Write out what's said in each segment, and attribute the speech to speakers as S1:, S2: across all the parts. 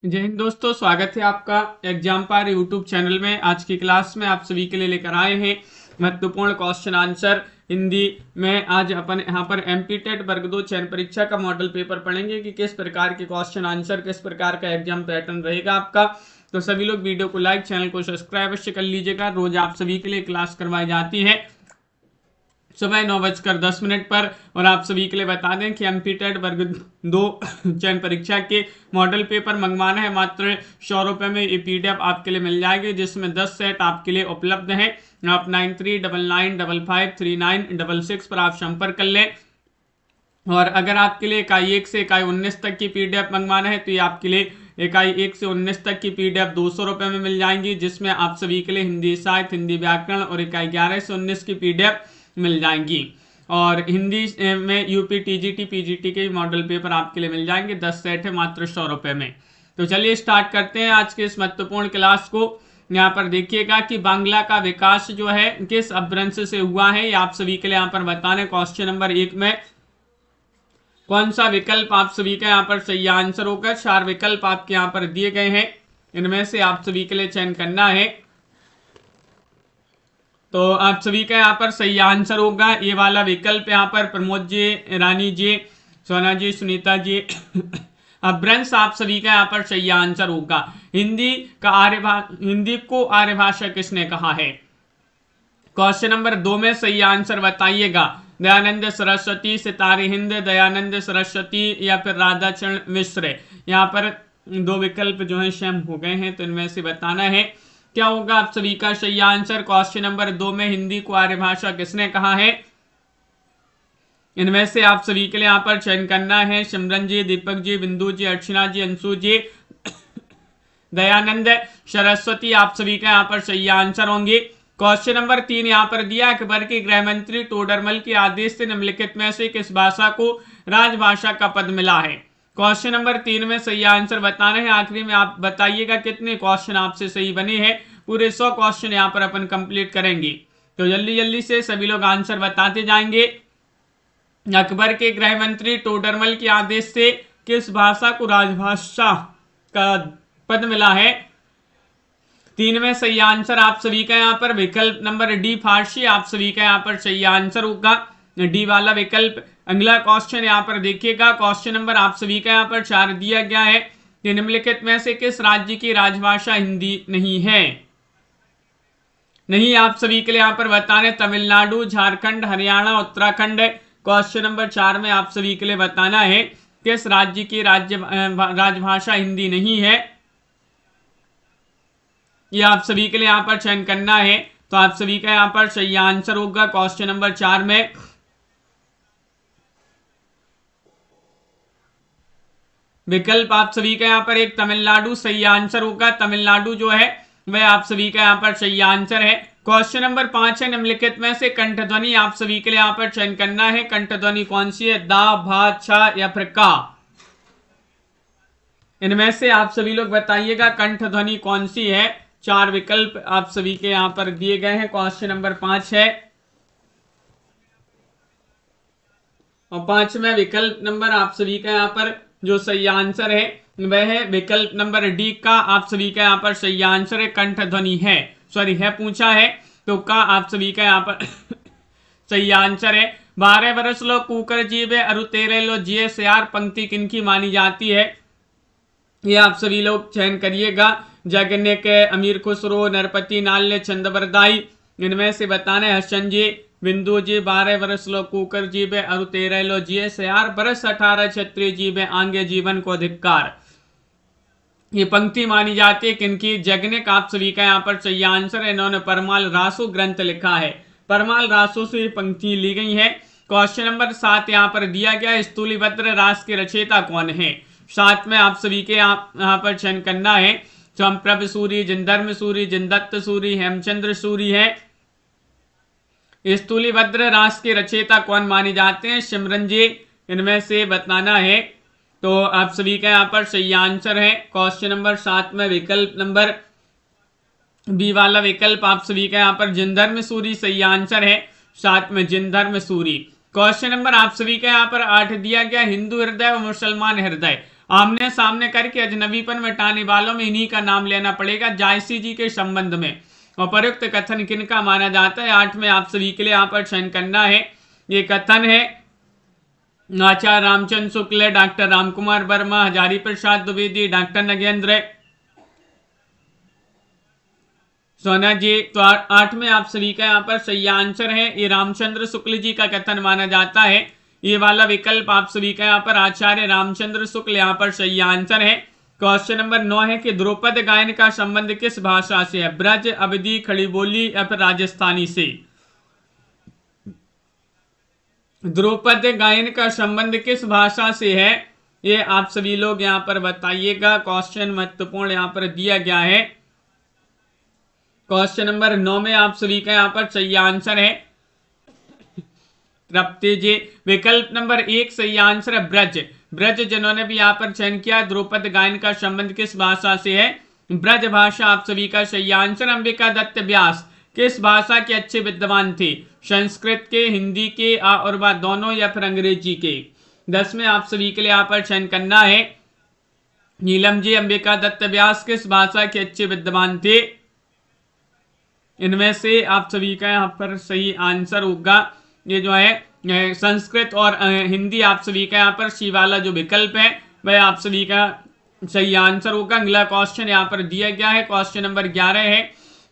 S1: जय हिंद दोस्तों, स्वागत है आपका एग्जाम पार यूट्यूब चैनल में। आज की क्लास में आप सभी के लिए लेकर आए हैं महत्वपूर्ण क्वेश्चन आंसर हिंदी में। आज अपन यहाँ पर एमपी टेट वर्ग 2 चयन परीक्षा का मॉडल पेपर पढ़ेंगे कि किस प्रकार के क्वेश्चन आंसर, किस प्रकार का एग्जाम पैटर्न रहेगा आपका। तो सभी लोग वीडियो को लाइक, चैनल को सब्सक्राइब अवश्य कर लीजिएगा। रोज आप सभी के लिए क्लास करवाई जाती है सुबह 9:10 पर। और आप सभी के लिए बता दें कि एमपी टेट वर्ग 2 चयन परीक्षा के मॉडल पेपर मंगवाना है मात्र 100 रुपये में। ये पीडीएफ आपके लिए मिल जाएगी जिसमें 10 सेट आपके लिए उपलब्ध है। आप 9399553966 पर आप संपर्क कर लें। और अगर आपके लिए इकाई 1 से इकाई 19 तक की पीडीएफ मंगवाना है तो ये आपके लिए इकाई 1 से 19 तक की पीडीएफ 200 रुपये में मिल जाएंगी, जिसमें आप सभी के लिए हिंदी साहित्य, हिंदी व्याकरण और इकाई 11 से 19 की पीडीएफ मिल जाएंगी। और हिंदी में यूपी टीजीटी पीजीटी के मॉडल पेपर आपके लिए मिल जाएंगे। 10 सेट है मात्र 100 रुपये में। तो चलिए स्टार्ट करते हैं आज के इस महत्वपूर्ण क्लास को। यहाँ पर देखिएगा कि बांग्ला का विकास जो है किस अपभ्रंश से हुआ है, ये आप सभी के लिए यहाँ पर बताने। क्वेश्चन नंबर 1 में कौन सा विकल्प आप सभी का यहाँ पर सही आंसर होगा। 4 विकल्प आपके यहाँ पर दिए गए हैं, इनमें से आप सभी के लिए चयन करना है। तो आप सभी का यहाँ पर सही आंसर होगा ये वाला विकल्प। यहाँ पर प्रमोद जी, रानी जी, सोना जी, सुनीता जी अपभ्रंश आप सभी का यहाँ पर सही आंसर होगा। हिंदी को आर्यभाषा किसने कहा है। क्वेश्चन नंबर 2 में सही आंसर बताइएगा। दयानंद सरस्वती, सितारे हिंद, दयानंद सरस्वती या फिर राधाचरण मिश्र। यहाँ पर 2 विकल्प जो है सेम हो गए हैं, तो इनमें से बताना है क्या होगा आप सभी का सही आंसर। क्वेश्चन नंबर 2 में हिंदी को आर्यभाषा किसने कहा है, इनमें से आप सभी के लिए यहाँ पर चयन करना है। सिमरन जी, दीपक जी, बिंदु जी, अर्चना जी, अंशु जी, दयानंद सरस्वती आप सभी का यहाँ पर सही आंसर होंगे। क्वेश्चन नंबर 3 यहाँ पर दिया, अकबर के गृह मंत्री टोडरमल के आदेश से निम्नलिखित में से किस भाषा को राजभाषा का पद मिला है। क्वेश्चन नंबर 3 में सही आंसर बताना है। आखिरी में आप बताइएगा कितने क्वेश्चन आपसे सही बने हैं। पूरे 100 क्वेश्चन यहाँ पर अपन कंप्लीट करेंगे, तो जल्दी जल्दी से सभी लोग आंसर बताते जाएंगे। अकबर के गृह मंत्री टोडरमल के आदेश से किस भाषा को राजभाषा का पद मिला है। 3 में सही आंसर आप सभी का यहाँ पर विकल्प नंबर डी फारसी आप सभी का यहाँ पर सही आंसर होगा, डी वाला विकल्प। अगला क्वेश्चन यहाँ पर देखिएगा। क्वेश्चन नंबर आप सभी का यहाँ पर 4 दिया गया है। निम्नलिखित में से किस राज्य की राजभाषा हिंदी नहीं है। नहीं आप सभी के लिए यहाँ पर बताने तमिलनाडु, झारखंड, हरियाणा, उत्तराखंड। क्वेश्चन नंबर 4 में आप सभी के लिए बताना है किस राज्य की राजभाषा हिंदी नहीं है, ये आप सभी के लिए यहाँ पर चयन करना है। तो आप सभी का यहाँ पर सही आंसर होगा क्वेश्चन नंबर 4 में विकल्प आप सभी का यहाँ पर एक तमिलनाडु सही आंसर होगा। तमिलनाडु जो है वह आप सभी का यहाँ पर सही आंसर है। क्वेश्चन नंबर 5 है, निम्नलिखित में से कंठध्वनि आप सभी के लिए यहाँ पर चयन करना है। कंठध्वनि कौन सी है, दा, भा, छा या फिर का। इनमें से आप सभी लोग बताइएगा कंठध्वनि कौन सी है। 4 विकल्प आप सभी के यहाँ पर दिए गए हैं। क्वेश्चन नंबर 5 है और 5वें विकल्प नंबर आप सभी का यहाँ पर जो सही आंसर है वह है विकल्प नंबर डी का आप सभी का यहाँ पर सही आंसर है। कंठध्वनि है, सॉरी है पूछा है, तो का आप सभी का यहाँ पर सही आंसर है। 12 वर्ष लो कुकर जीवे अरु 13 लो जिये सियार पंक्ति किनकी मानी जाती है, ये आप सभी लोग चयन करिएगा। जगन्य के, अमीर खुसरो, नरपति नाल्य, चंद्रवरदाई। इनमें से बताने हसन जी, बिंदु जी, 12 वर्ष लो कुकर जीवे अरु 13 लो जिये सियार बरस 18 क्षत्रिय जीवे आंगे जीवन को अधिकार, ये पंक्ति मानी जाती है किनकी, जगनिक आप सभी का यहाँ पर सही आंसर है। इन्होंने परमाल रासु ग्रंथ लिखा है, परमाल रासु से ये पंक्ति ली गई है। क्वेश्चन नंबर 7 यहाँ पर दिया गया, स्थूलिभद्र रास के रचयिता कौन है। 7 में आप सभी के यहाँ पर चयन करना है। चंप्रभ सूरी, जिनधर्म सूरी, जिनदत्त सूरी, हेमचंद्र सूरी है। स्थूलिभद्र रास के रचयिता कौन माने जाते हैं, सिमरन जी। इनमें से बताना है, तो आप सभी का यहाँ पर सही आंसर है। क्वेश्चन नंबर 7 में विकल्प नंबर बी वाला विकल्प आप सभी का यहाँ पर जिनधर्म सूरी सही आंसर है। 7 में जिनधर्म सूरी। क्वेश्चन नंबर आप सभी का यहाँ पर 8 दिया गया, हिंदू हृदय और मुसलमान हृदय आमने सामने करके अजनबीपन मिटाने वालों में इन्हीं का नाम लेना पड़ेगा जायसी जी के संबंध में। उपयुक्त कथन किनका माना जाता है? 8 में आप सभी के लिए यहाँ पर चयन करना है। ये कथन है आचार्य रामचंद्र शुक्ल, डॉक्टर रामकुमार वर्मा, हजारी प्रसाद द्विवेदी, डॉक्टर नगेंद्र सोना जी। तो 8 में आप सभी का यहाँ पर सही आंसर है, ये रामचंद्र शुक्ल जी का कथन माना जाता है। ये वाला विकल्प आप सभी का यहाँ पर आचार्य रामचंद्र शुक्ल यहाँ पर सही आंसर है। क्वेश्चन नंबर 9 है कि ध्रुपद गायन का संबंध किस भाषा से है? ब्रज, अवधी, खड़ी बोली या फिर राजस्थानी से? ध्रुपद गायन का संबंध किस भाषा से है, ये आप सभी लोग यहाँ पर बताइएगा। क्वेश्चन महत्वपूर्ण यहाँ पर दिया गया है। क्वेश्चन नंबर 9 में आप सभी का यहाँ पर सही आंसर है तृप्ति जी। विकल्प नंबर 1 सही आंसर है ब्रज। ब्रज जिन्होंने भी यहाँ पर चयन किया, ध्रुपद गायन का संबंध किस भाषा से है? ब्रज भाषा आप सभी का सही आंसर। अंबिका दत्त व्यास किस भाषा के अच्छे विद्वान थे? संस्कृत के, हिंदी के और वह दोनों या फिर अंग्रेजी के? 10 में आप सभी के लिए यहाँ पर चयन करना है। नीलम जी, अंबिका दत्त व्यास किस भाषा के अच्छे विद्वान थे? इनमें से आप सभी का यहाँ पर सही आंसर होगा ये जो है संस्कृत और हिंदी। आप सभी का यहाँ पर सी वाला जो विकल्प है वह आप सभी का सही आंसर होगा। अगला क्वेश्चन यहाँ पर दिया गया है। क्वेश्चन नंबर 11 है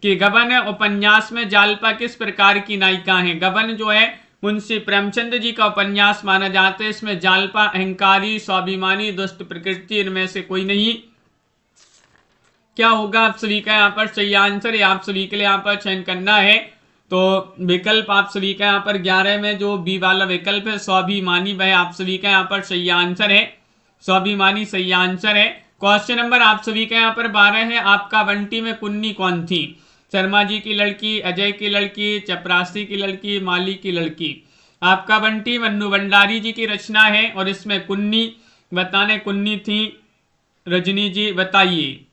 S1: कि गबन उपन्यास में जालपा किस प्रकार की नायिका है? गबन जो है मुंशी प्रेमचंद जी का उपन्यास माना जाता है। इसमें जालपा अहंकारी, स्वाभिमानी, दुष्ट प्रकृति, इनमें से कोई नहीं। क्या होगा आप सभी का यहाँ पर सही आंसर? आप सभी के लिए यहाँ पर चयन करना है। तो विकल्प आप सभी का यहाँ पर 11 में जो बी वाला विकल्प है स्वाभिमानी, वह आप सभी का यहाँ पर सही आंसर है। स्वाभिमानी सही आंसर है। क्वेश्चन नंबर आप सभी का यहाँ पर 12 है, आपका बंटी में कुन्नी कौन थी? शर्मा जी की लड़की, अजय की लड़की, चपरासी की लड़की, माली की लड़की? आपका बंटी मन्नू भंडारी जी की रचना है और इसमें कुन्नी बताने कुन्नी थी। रजनी जी बताइए।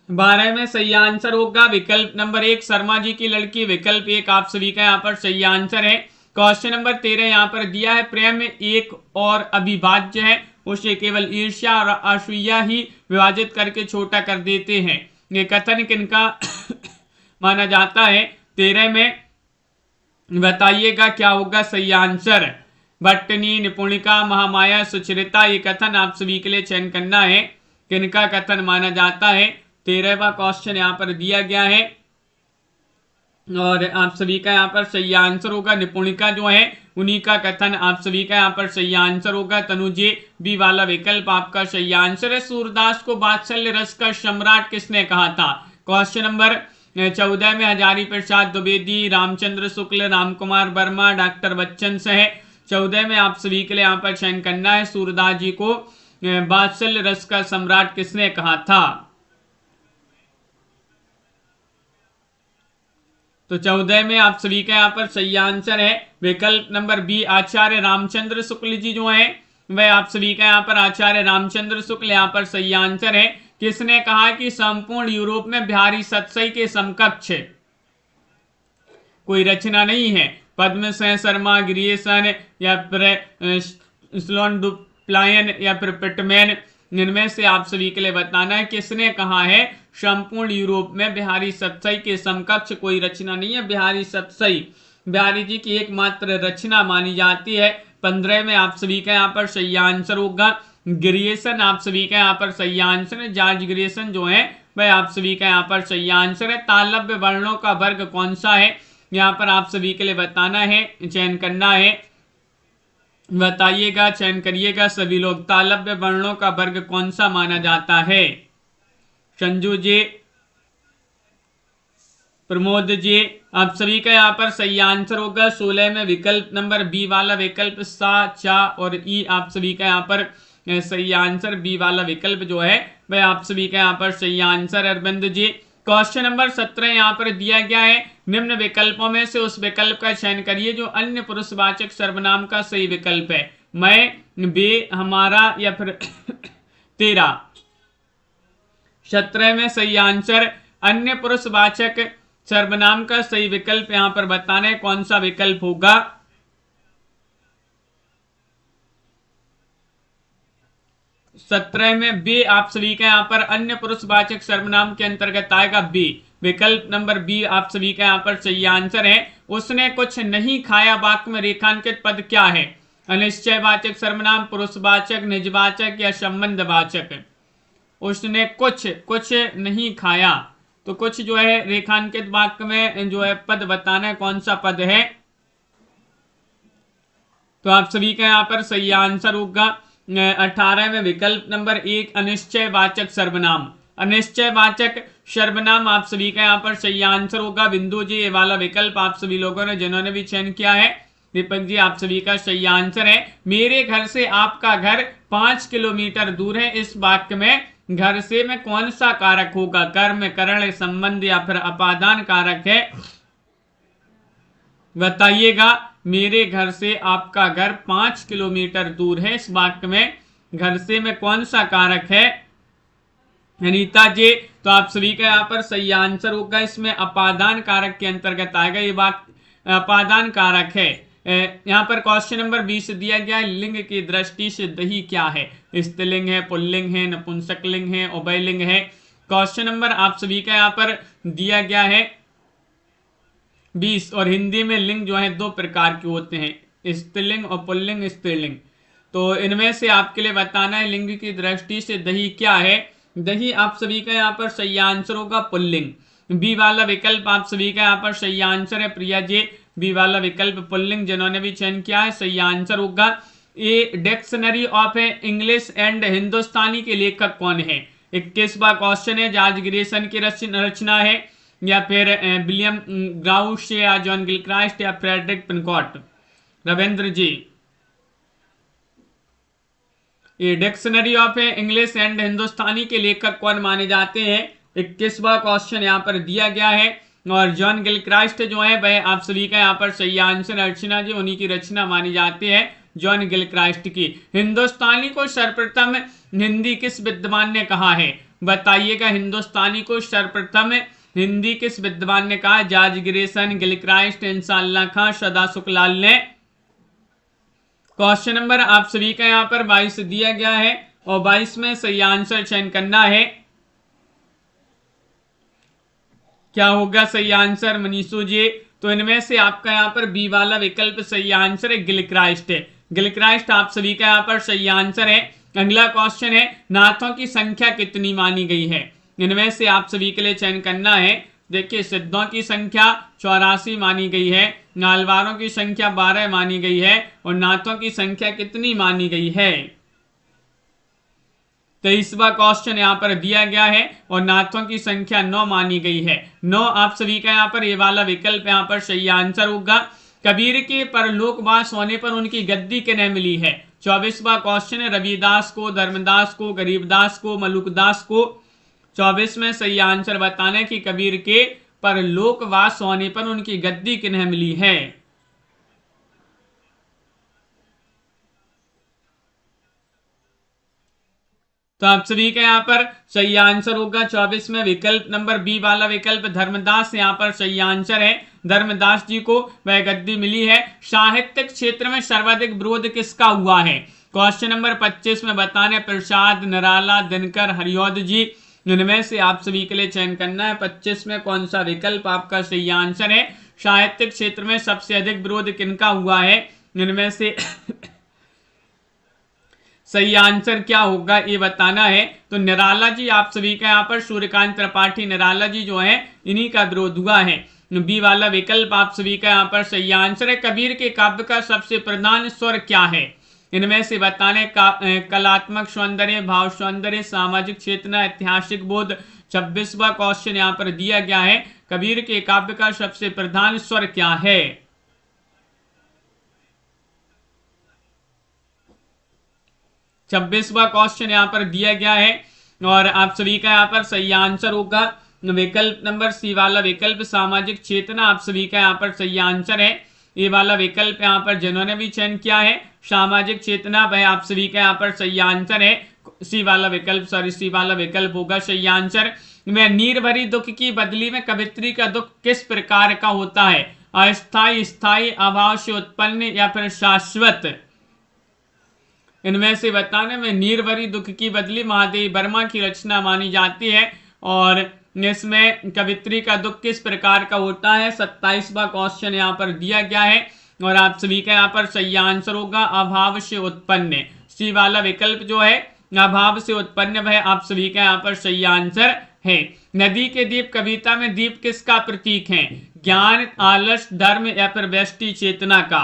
S1: 12 में सही आंसर होगा विकल्प नंबर 1 शर्मा जी की लड़की। विकल्प 1 आप सभी का यहाँ पर सही आंसर है। क्वेश्चन नंबर 13 यहाँ पर दिया है प्रेम एक और अविभाज्य है, उसे केवल ईर्ष्या और असूया ही विभाजित करके छोटा कर देते हैं। ये कथन किनका माना जाता है? 13 में बताइएगा क्या होगा सही आंसर। भट्टनी, निपुणिका, महामाया, सुचरिता, ये कथन आप सभी के लिए चयन करना है। किनका कथन माना जाता है? 13वां क्वेश्चन यहाँ पर दिया गया है और आप सभी का यहाँ पर सही आंसर होगा निपुणिका जो है उन्हीं का कथन आप सभी का यहाँ पर सही आंसर होगा। तनुजे बी वाला विकल्प आपका सही आंसर है। सूरदास को वात्सल्य रस का सम्राट किसने कहा था? क्वेश्चन नंबर 14 में हजारी प्रसाद द्विवेदी, रामचंद्र शुक्ल, रामकुमार वर्मा, डॉक्टर बच्चन से। 14 में आप सभी के लिए यहाँ पर चयन करना है। सूरदास जी को वात्सल्य रस का सम्राट किसने कहा था? तो 14 में आप सभी का यहाँ पर सही आंसर है विकल्प नंबर बी आचार्य रामचंद्र शुक्ल जी जो है वह आप सभी का यहाँ पर आचार्य रामचंद्र शुक्ल यहाँ पर सही आंसर है। किसने कहा कि संपूर्ण यूरोप में बिहारी सतसई के समकक्ष कोई रचना नहीं है? पद्म सेन, शर्मा, ग्रियसन या फिर स्लोन डुप्लायन या फिर पिटमैन, इनमें से आप सभी के लिए बताना है किसने कहा है संपूर्ण यूरोप में बिहारी सतसई के समकक्ष कोई रचना नहीं है। बिहारी सतसई बिहारी जी की एकमात्र रचना मानी जाती है। 15 में आप सभी का यहाँ पर सही आंसर होगा ग्रियसन। आप सभी का यहाँ पर सही आंसर है। जॉर्ज ग्रियसन जो है वह आप सभी का यहाँ पर सही आंसर है। तालव्य वर्णों का वर्ग कौन सा है? यहाँ पर आप सभी के लिए बताना है, चयन करना है। बताइएगा, चयन करिएगा सभी लोग। तालव्य वर्णों का वर्ग कौन सा माना जाता है? संजू जी, प्रमोद जी, आप सभी का यहाँ पर सही आंसर होगा 16 में विकल्प नंबर बी वाला विकल्प सा, चा और ई आप सभी का यहाँ पर सही आंसर बी वाला विकल्प जो है वह आप सभी का यहाँ पर सही answer. Arvind ji, question number 17 यहाँ पर दिया गया है निम्न विकल्पों में से उस विकल्प का चयन करिए जो अन्य पुरुषवाचक सर्वनाम का सही विकल्प है। मैं, बे, हमारा या फिर तेरा। 17 में सही आंसर अन्य पुरुषवाचक सर्वनाम का सही विकल्प यहाँ पर बताना है कौन सा विकल्प होगा। 17 में बे आप सभी का यहाँ पर अन्य पुरुषवाचक सर्वनाम के अंतर्गत आएगा बे। विकल्प नंबर बी आप सभी का यहाँ पर सही आंसर है। उसने कुछ नहीं खाया वाक्य में रेखांकित पद क्या है? अनिश्चयवाचक सर्वनाम, पुरुषवाचक, निजवाचक या संबंधवाचक? उसने कुछ नहीं खाया, तो कुछ जो है रेखांकित वाक्य में जो है पद बताना है, कौन सा पद है? तो आप सभी का यहाँ पर सही आंसर होगा 18 में विकल्प नंबर 1 अनिश्चयवाचक सर्वनाम। अनिश्चयवाचक सर्वनाम आप सभी का यहाँ पर सही आंसर होगा बिंदु जी। ये वाला विकल्प आप सभी लोगों ने जिन्होंने भी चयन किया है, दीपक जी आप सभी का सही आंसर है। मेरे घर से आपका घर 5 किलोमीटर दूर है, इस वाक्य में घर से में कौन सा कारक होगा? कर्म, करण, संबंध या फिर अपादान कारक है? बताइएगा। मेरे घर से आपका घर 5 किलोमीटर दूर है, इस वाक्य में घर से में कौन सा कारक है? अनीता जी तो आप सभी का यहाँ पर सही आंसर होगा, इसमें अपादान कारक के अंतर्गत आएगा, ये वाक्य अपादान कारक है। यहाँ पर क्वेश्चन नंबर 20 दिया गया है, लिंग की दृष्टि से दही क्या है? स्त्रीलिंग है, पुल्लिंग है, नपुंसकलिंग है, उभयलिंग है? क्वेश्चन नंबर आप सभी का यहाँ पर दिया गया है 20, और हिंदी में लिंग जो है 2 प्रकार के होते हैं, स्त्रीलिंग और पुल्लिंग स्त्रीलिंग। तो इनमें से आपके लिए बताना है लिंग की दृष्टि से दही क्या है? दही आप सभी का यहाँ पर सही आंसर होगा पुल्लिंग। बी वाला विकल्प आप सभी का यहाँ पर सही आंसर है प्रिया जी, बी वाला विकल्प पुल्लिंग जिन्होंने भी चयन किया है सही आंसर होगा। A dictionary of English and Hindustani के लेखक कौन है? 21वां क्वेश्चन है, जॉर्ज ग्रेसन की रचना है या फिर विलियम ग्राउश या जॉन गिलक्राइस्ट या फ्रेडरिक पिनकॉट? रविंद्र जी, ये dictionary of English and Hindustani के लेखक कौन माने जाते हैं? 21वां क्वेश्चन यहाँ पर दिया गया है, और जॉन गिलक्राइस्ट जो है वह आप सभी का यहाँ पर सही आंसर अर्चना जी, उन्हीं की रचना मानी जाती है जॉन गिलक्राइस्ट की। हिंदुस्तानी को सर्वप्रथम हिंदी किस विद्वान ने कहा है? बताइएगा। हिंदुस्तानी को सर्वप्रथम हिंदी किस विद्वान ने कहा? जॉर्ज ग्रेसन, गिलक्राइस्ट, इंशाअल्लाह खां, सदा सुखलाल ने? क्वेश्चन नंबर आप सभी का यहाँ पर 22 दिया गया है, और 22 में सही आंसर चयन करना है। क्या होगा सही आंसर मनीषू जी? तो इनमें से आपका यहाँ पर बी वाला विकल्प सही आंसर है, गिलक्राइस्ट है। गिलक्राइस्ट आप सभी का यहाँ पर सही आंसर है। अगला क्वेश्चन है, नाथों की संख्या कितनी मानी गई है? इनमें से आप सभी के लिए चयन करना है। देखिए, सिद्धों की संख्या 84 मानी गई है, नालवारों की संख्या 12 मानी गई है, और नाथों की संख्या कितनी मानी गई है? 23वां क्वेश्चन यहाँ पर दिया गया है, और नाथों की संख्या 9 मानी गई है। 9 आप सभी का यहाँ पर ये वाला विकल्प यहाँ पर सही आंसर होगा। कबीर के परलोकवास होने पर उनकी गद्दी किन्हें मिली है? 24वां क्वेश्चन है, रविदास को, धर्मदास को, गरीबदास को, मलुकदास को? 24 में सही आंसर बताना है कि कबीर के परलोकवास होने पर उनकी गद्दी किन्हें मिली है। तो आप सभी का यहाँ पर सही आंसर होगा 24 में विकल्प नंबर बी वाला विकल्प धर्मदास यहाँ पर सही आंसर है। धर्मदास जी को वह गद्दी मिली है। साहित्यिक क्षेत्र में सर्वाधिक विरोध किसका हुआ है? क्वेश्चन नंबर 25 में बताने प्रसाद, निराला, दिनकर, हरिऔध जी? इनमें से आप सभी के लिए चयन करना है 25 में कौन सा विकल्प आपका सही आंसर है। साहित्यिक क्षेत्र में सबसे अधिक विरोध किनका हुआ है? इनमें से सही आंसर क्या होगा ये बताना है। तो निराला जी आप सभी का यहाँ पर सूर्यकांत त्रिपाठी निराला जी जो है इन्हीं का विरोध हुआ है। बी वाला विकल्प आप सभी का यहाँ पर सही आंसर है। कबीर के काव्य का सबसे प्रधान स्वर क्या है? इनमें से बताने कलात्मक सौंदर्य, भाव सौंदर्य, सामाजिक चेतना, ऐतिहासिक बोध? 26वां क्वेश्चन यहाँ पर दिया गया है, कबीर के काव्य का सबसे प्रधान स्वर क्या है? छब्बीसवां क्वेश्चन यहाँ पर दिया गया है, और आप सभी का यहाँ पर सही आंसर होगा विकल्प नंबर सी वाला विकल्प सामाजिक चेतना। आप सभी का यहाँ पर सही आंसर है। ये वाला विकल्प यहाँ पर जिन्होंने भी चयन किया है सामाजिक चेतना, वह आप सभी का यहाँ पर सही आंसर है। सी वाला विकल्प होगा सही आंसर। में नीर भरी दुख की बदली में कवित्री का दुख किस प्रकार का होता है? अस्थाई, स्थायी, अभाव से उत्पन्न या फिर शाश्वत? इनमें से बताने में नीर भरी दुख की बदली महादेवी वर्मा की रचना मानी जाती है। और इसमें कवित्री का दुख किस प्रकार का होता है, 27वां क्वेश्चन यहाँ पर दिया गया है। और आप सभी का यहाँ पर सही आंसर होगा अभाव से उत्पन्न। सी वाला विकल्प जो है अभाव से उत्पन्न वह आप सभी का यहाँ पर सही आंसर है। नदी के दीप कविता में दीप किसका प्रतीक है, ज्ञान, आलस, धर्म या फिर व्यष्टि चेतना का।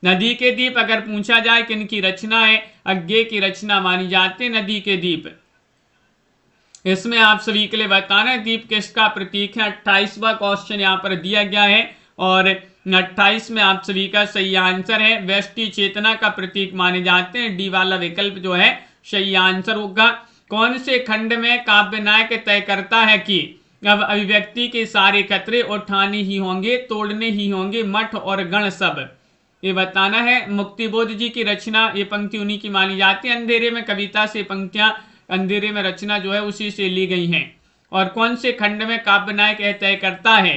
S1: नदी के दीप अगर पूछा जाए किनकी रचना है, अज्ञे की रचना मानी जाती है नदी के दीप। इसमें आप सभी के लिए बताना है दीप किसका प्रतीक है। 28वां क्वेश्चन यहाँ पर दिया गया है और 28 में आप सभी का सही आंसर है व्यष्टि चेतना का प्रतीक माने जाते हैं। डी वाला विकल्प जो है सही आंसर होगा। कौन से खंड में काव्य नायक तय करता है कि अब अभिव्यक्ति के सारे खतरे उठाने ही होंगे, तोड़ने ही होंगे मठ और गण सब। ये बताना है मुक्तिबोध जी की रचना, ये पंक्ति उन्हीं की मानी जाती है। अंधेरे में कविता से पंक्तियां, अंधेरे में रचना जो है उसी से ली गई हैं। और कौन से खंड में काव्य नायक तय करता है,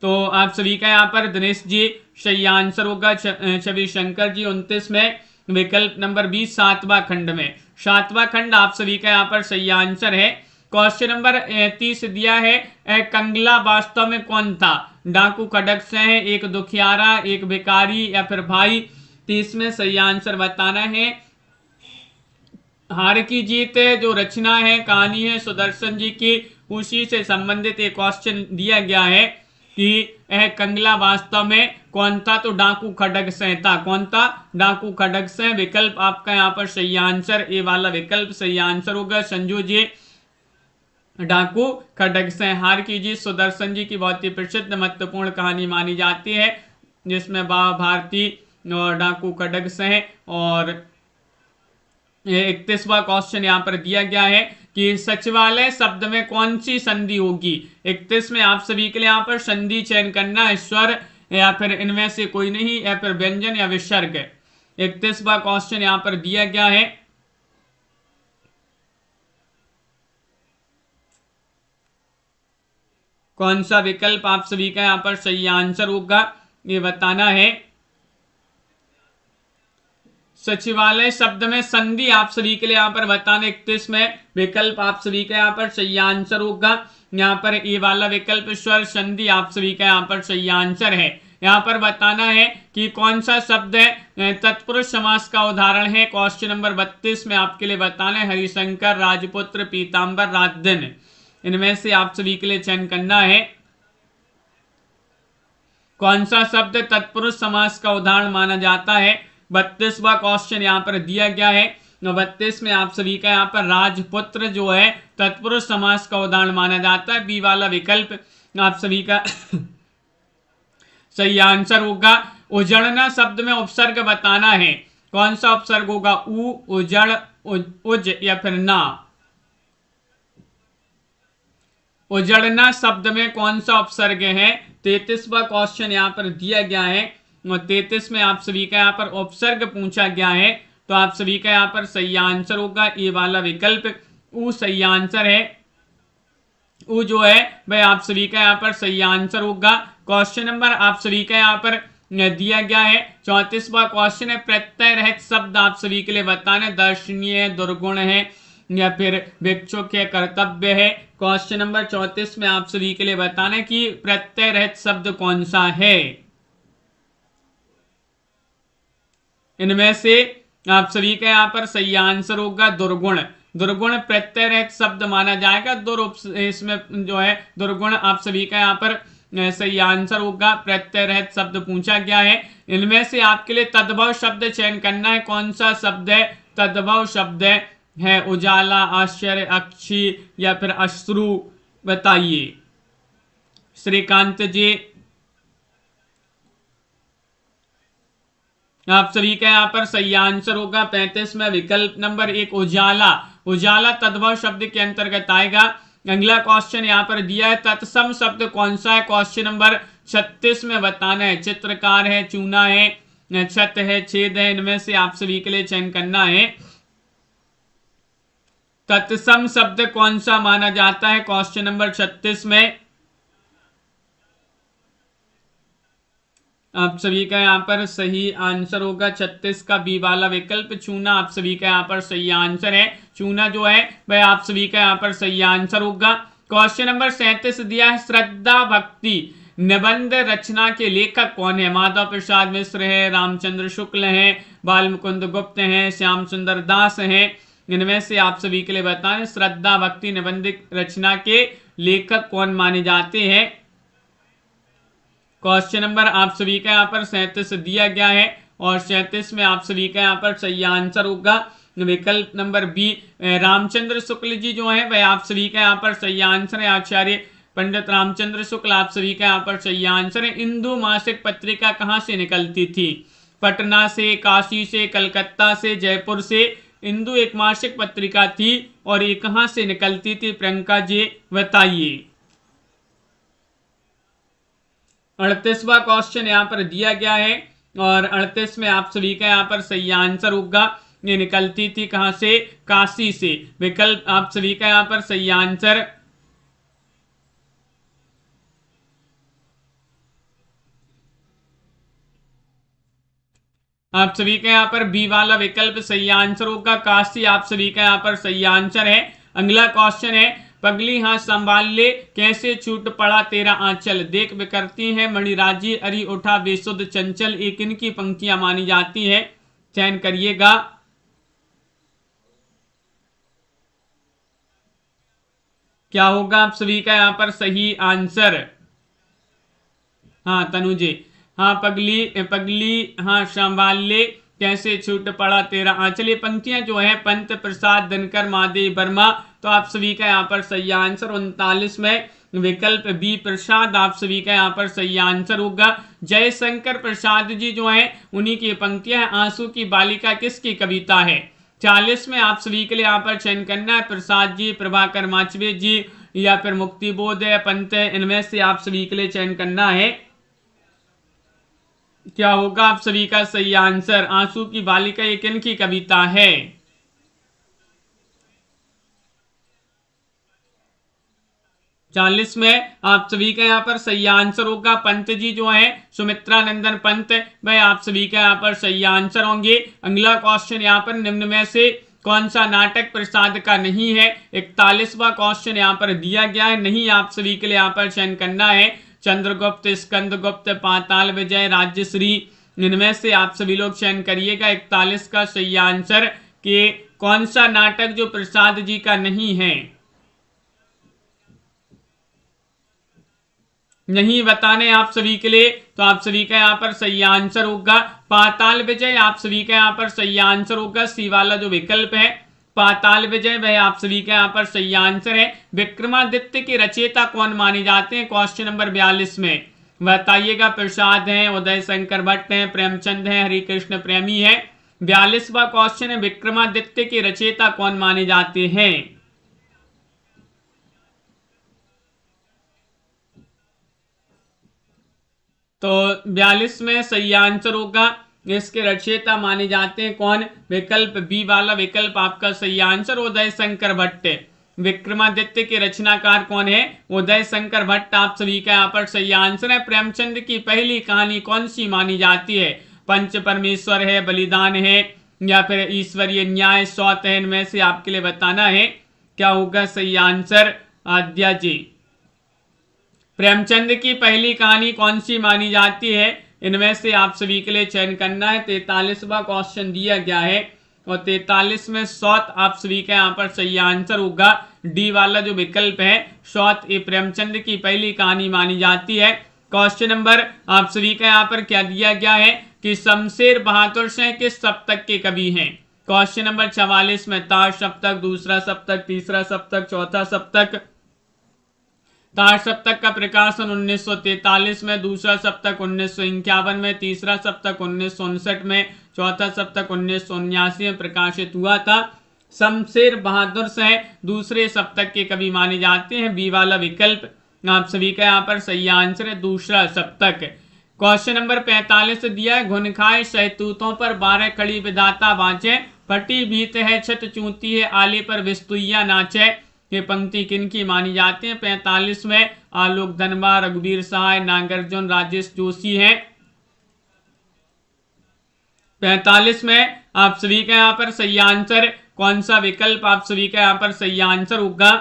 S1: तो आप सभी का यहाँ पर दिनेश जी सही आंसर होगा। छवि शंकर जी 29 में विकल्प नंबर 20 7वां खंड में। 7वां खंड आप सभी का यहाँ पर सही आंसर है। क्वेश्चन नंबर 30 दिया है कंगला वास्तव में कौन था, डाकू खड़ग सिंह, एक दुखियारा, एक भिखारी या फिर भाई। 30 में सही आंसर बताना है। हार की जीत जो रचना है, कहानी है सुदर्शन जी की, उसी से संबंधित एक क्वेश्चन दिया गया है कि यह कंगला वास्तव में कौन था, तो डाकू खड़ग सिंह था। कौन था, डाकू खड़ग सिंह। विकल्प आपका यहाँ पर सही आंसर ए वाला विकल्प सही आंसर होगा। संजू जी डाकू खड़ग सिंह। हार की जीत सुदर्शन जी की बहुत ही प्रसिद्ध महत्वपूर्ण कहानी मानी जाती है, जिसमें बाबा भारती और डाकू खड़ग सिंह। और 31वां क्वेश्चन यहाँ पर दिया गया है कि सचिवालय शब्द में कौन सी संधि होगी। 31 में आप सभी के लिए यहाँ पर संधि चयन करना है, स्वर या फिर इनमें से कोई नहीं, या फिर व्यंजन या विसर्ग। 31वां क्वेश्चन यहाँ पर दिया गया है। कौन सा विकल्प आप सभी का यहाँ पर सही आंसर होगा, ये बताना है। सचिवालय शब्द में संधि आप सभी के लिए यहाँ पर बताने। 31 में विकल्प आप सभी का यहाँ पर सही आंसर होगा। यहाँ पर ये वाला विकल्प स्वर संधि आप सभी का यहाँ पर सही आंसर है। यहाँ पर बताना है कि कौन सा शब्द है तत्पुरुष समास का उदाहरण है। क्वेश्चन नंबर 32 में आपके लिए बताना है हरिशंकर, राजपुत्र, पीताम्बर, रात दिन। इनमें से आप सभी के लिए चयन करना है कौन सा शब्द तत्पुरुष समास का उदाहरण माना जाता है। 32वां क्वेश्चन यहाँ पर दिया गया है। 32 में आप सभी का यहाँ पर राजपुत्र जो है तत्पुरुष समास का उदाहरण माना जाता है। बी वाला विकल्प आप सभी का सही आंसर होगा। उजड़ना शब्द में उपसर्ग बताना है, कौन सा उपसर्ग होगा, उ, उजड़, उज या फिर ना। उजड़ना शब्द में कौन सा उपसर्ग है। 33वां क्वेश्चन यहाँ पर दिया गया है और 33 में आप सभी का यहाँ पर उपसर्ग पूछा गया है, तो आप सभी का यहाँ पर सही आंसर होगा ये वाला विकल्प उ सही आंसर है। उ जो है वह आप सभी का यहाँ पर सही आंसर होगा। क्वेश्चन नंबर आप सभी का यहाँ पर दिया गया है 34वां क्वेश्चन है प्रत्यय रहित शब्द आप सभी के लिए बताने। दर्शनीय, दुर्गुण है या फिर भिक्षुक है, कर्तव्य है। क्वेश्चन नंबर 34 में आप सभी के लिए बताना कि प्रत्यय रहित शब्द कौन सा है। इनमें से आप सभी का यहाँ पर सही आंसर होगा दुर्गुण। दुर्गुण प्रत्यय रहित शब्द माना जाएगा। इसमें जो है दुर्गुण आप सभी का यहाँ पर सही आंसर होगा। प्रत्यय रहित शब्द पूछा गया है। इनमें से आपके लिए तद्भव शब्द चयन करना है, कौन सा शब्द है तद्भव शब्द है। उजाला, आश्चर्य, अक्षी या फिर अश्रु, बताइए श्रीकांत जी। आप सभी का यहाँ पर सही आंसर होगा 35 में विकल्प नंबर 1 उजाला। उजाला तद्भव शब्द के अंतर्गत आएगा। अगला क्वेश्चन यहाँ पर दिया है तत्सम शब्द कौन सा है। क्वेश्चन नंबर 36 में बताना है। चित्रकार है, चूना है, छत है, छेद है। इनमें से आप सभी के लिए चयन करना है तत्सम शब्द कौन सा माना जाता है। क्वेश्चन नंबर 36 में आप सभी का यहाँ पर सही आंसर होगा 36 का बी वाला विकल्प चूना आप सभी का यहाँ पर सही आंसर है। चूना जो है वह आप सभी का यहाँ पर सही आंसर होगा। क्वेश्चन नंबर 37 दिया है श्रद्धा भक्ति निबंध रचना के लेखक कौन है? माधव प्रसाद मिश्र है, रामचंद्र शुक्ल है, बाल मुकुंद गुप्त है, श्याम सुंदर दास है। इनमें से आप सभी के लिए बताएं श्रद्धा भक्ति निबंध रचना के लेखक कौन माने जाते हैं। क्वेश्चन नंबर आप सभी का यहाँ पर 37 दिया गया है और 37 में आप सभी का यहाँ पर सही आंसर होगा विकल्प नंबर बी रामचंद्र शुक्ल जी जो है वह आप सभी का यहाँ पर सही आंसर है। आचार्य पंडित रामचंद्र शुक्ल आप सभी का यहाँ पर सही आंसर है। इंदु मासिक पत्रिका कहाँ से निकलती थी? पटना से, काशी से, कलकत्ता से, जयपुर से। इंदु एक मासिक पत्रिका थी और ये कहाँ से निकलती थी? प्रियंका जी बताइए। 38वां क्वेश्चन यहाँ पर दिया गया है और 38 में आप सभी का यहाँ पर सही आंसर होगा ये निकलती थी कहां से? काशी से। विकल्प आप सभी का यहाँ पर सही आंसर आप सभी का यहाँ पर बी वाला विकल्प सही आंसर होगा काशी आप सभी का यहाँ पर सही आंसर है। अगला क्वेश्चन है पगली हाथ संभाल ले कैसे छूट पड़ा तेरा आंचल देख बिकरती है मणिराजी अरी उठा बेसुध चंचल एक इनकी पंक्तियां मानी जाती है। चयन करिएगा। क्या होगा आप सभी का यहाँ पर सही आंसर? हाँ तनु जी, हाँ पगली हाँ संभाल ले कैसे छूट पड़ा तेरा आंचल। ये पंक्तियां जो है पंत प्रसाद दिनकर महादेव वर्मा तो आप सभी का यहाँ पर सही आंसर 39 में विकल्प बी प्रसाद आप सभी का यहाँ पर सही आंसर होगा। जयशंकर प्रसाद जी जो है उन्हीं की पंक्तियां हैं। आंसू की बालिका किसकी कविता है? 40 में आप सभी के लिए यहाँ पर चयन करना है प्रसाद जी, प्रभाकर माचवे जी या फिर मुक्तिबोध है, पंत है। इनमें से आप सभी के लिए चयन करना है। क्या होगा आप सभी का सही आंसर? आंसू की बालिका ये किनकी कविता है? 40 में आप सभी का यहाँ पर सही आंसर होगा पंत जी जो है सुमित्रा नंदन पंत वह आप सभी का यहाँ पर सही आंसर होंगे। अगला क्वेश्चन यहाँ पर निम्न में से कौन सा नाटक प्रसाद का नहीं है? 41वां क्वेश्चन यहाँ पर दिया गया है। नहीं आप सभी के लिए यहाँ पर चयन करना है चंद्रगुप्त, स्कंदगुप्त, पाताल विजय, राज्यश्री। इनमें से आप सभी लोग चयन करिएगा 41 का सही आंसर कि कौन सा नाटक जो प्रसाद जी का नहीं है। नहीं बताने आप सभी के लिए तो आप सभी का यहाँ पर सही आंसर होगा पाताल विजय आप सभी का यहाँ पर सही आंसर होगा। सी वाला जो विकल्प है पाताल विजय वह आप सभी का यहाँ पर सही आंसर है। विक्रमादित्य के रचयिता कौन माने जाते हैं? क्वेश्चन नंबर 42 में बताइएगा। प्रसाद है, उदय शंकर भट्ट है, प्रेमचंद है, हरिकृष्ण प्रेमी है। 42वां क्वेश्चन है विक्रमादित्य के रचयिता कौन माने जाते हैं? तो 42 में सही आंसर होगा इसके रचयिता माने जाते हैं कौन? विकल्प बी वाला विकल्प आपका सही आंसर उदय शंकर भट्ट। विक्रमादित्य के रचनाकार कौन है? उदय शंकर भट्ट आप सभी का यहाँ पर सही आंसर है। प्रेमचंद की पहली कहानी कौन सी मानी जाती है? पंच परमेश्वर है, बलिदान है या फिर ईश्वरीय न्याय सौत है। इनमें से आपके लिए बताना है क्या होगा सही आंसर आद्या जी। प्रेमचंद की पहली कहानी कौन सी मानी जाती है? इनमें से आप सभी के लिए चयन करना है। 43वां क्वेश्चन दिया गया है और 43 में सौत आप सभी का यहाँ पर सही आंसर होगा। डी वाला जो विकल्प है सौत ये प्रेमचंद की पहली कहानी मानी जाती है। क्वेश्चन नंबर आप सभी का यहाँ पर क्या दिया गया है कि शमशेर बहादुर शाह किस सप्तक के कवि हैं? क्वेश्चन नंबर 44 में तार सप्तक, दूसरा सप्तक, तीसरा सप्तक, चौथा सप्तक। तार सप्तक का प्रकाशन 1943 में, दूसरा सप्तक 1951 में, तीसरा सप्तक 1959 में, चौथा सप्तक 1979 में प्रकाशित हुआ था। शमशेर बहादुर शाह दूसरे सप्तक के कवि माने जाते हैं। बी वाला विकल्प आप सभी का यहाँ पर सही आंसर है दूसरा सप्तक। क्वेश्चन नंबर 45 दिया है घुनखाए सहतूतों पर 12 कड़ी विधाता बाँचे, फटी भीत है छत चूती है आले पर विस्तुइया नाचे। ये पंक्ति किनकी मानी जाती है? 45 में आलोक धनवा, रघुवीर सहाय, नागार्जुन, राजेश जोशी है। 45 में आप सभी का यहाँ पर सही आंसर कौन सा विकल्प आप सभी का यहाँ पर सही आंसर होगा?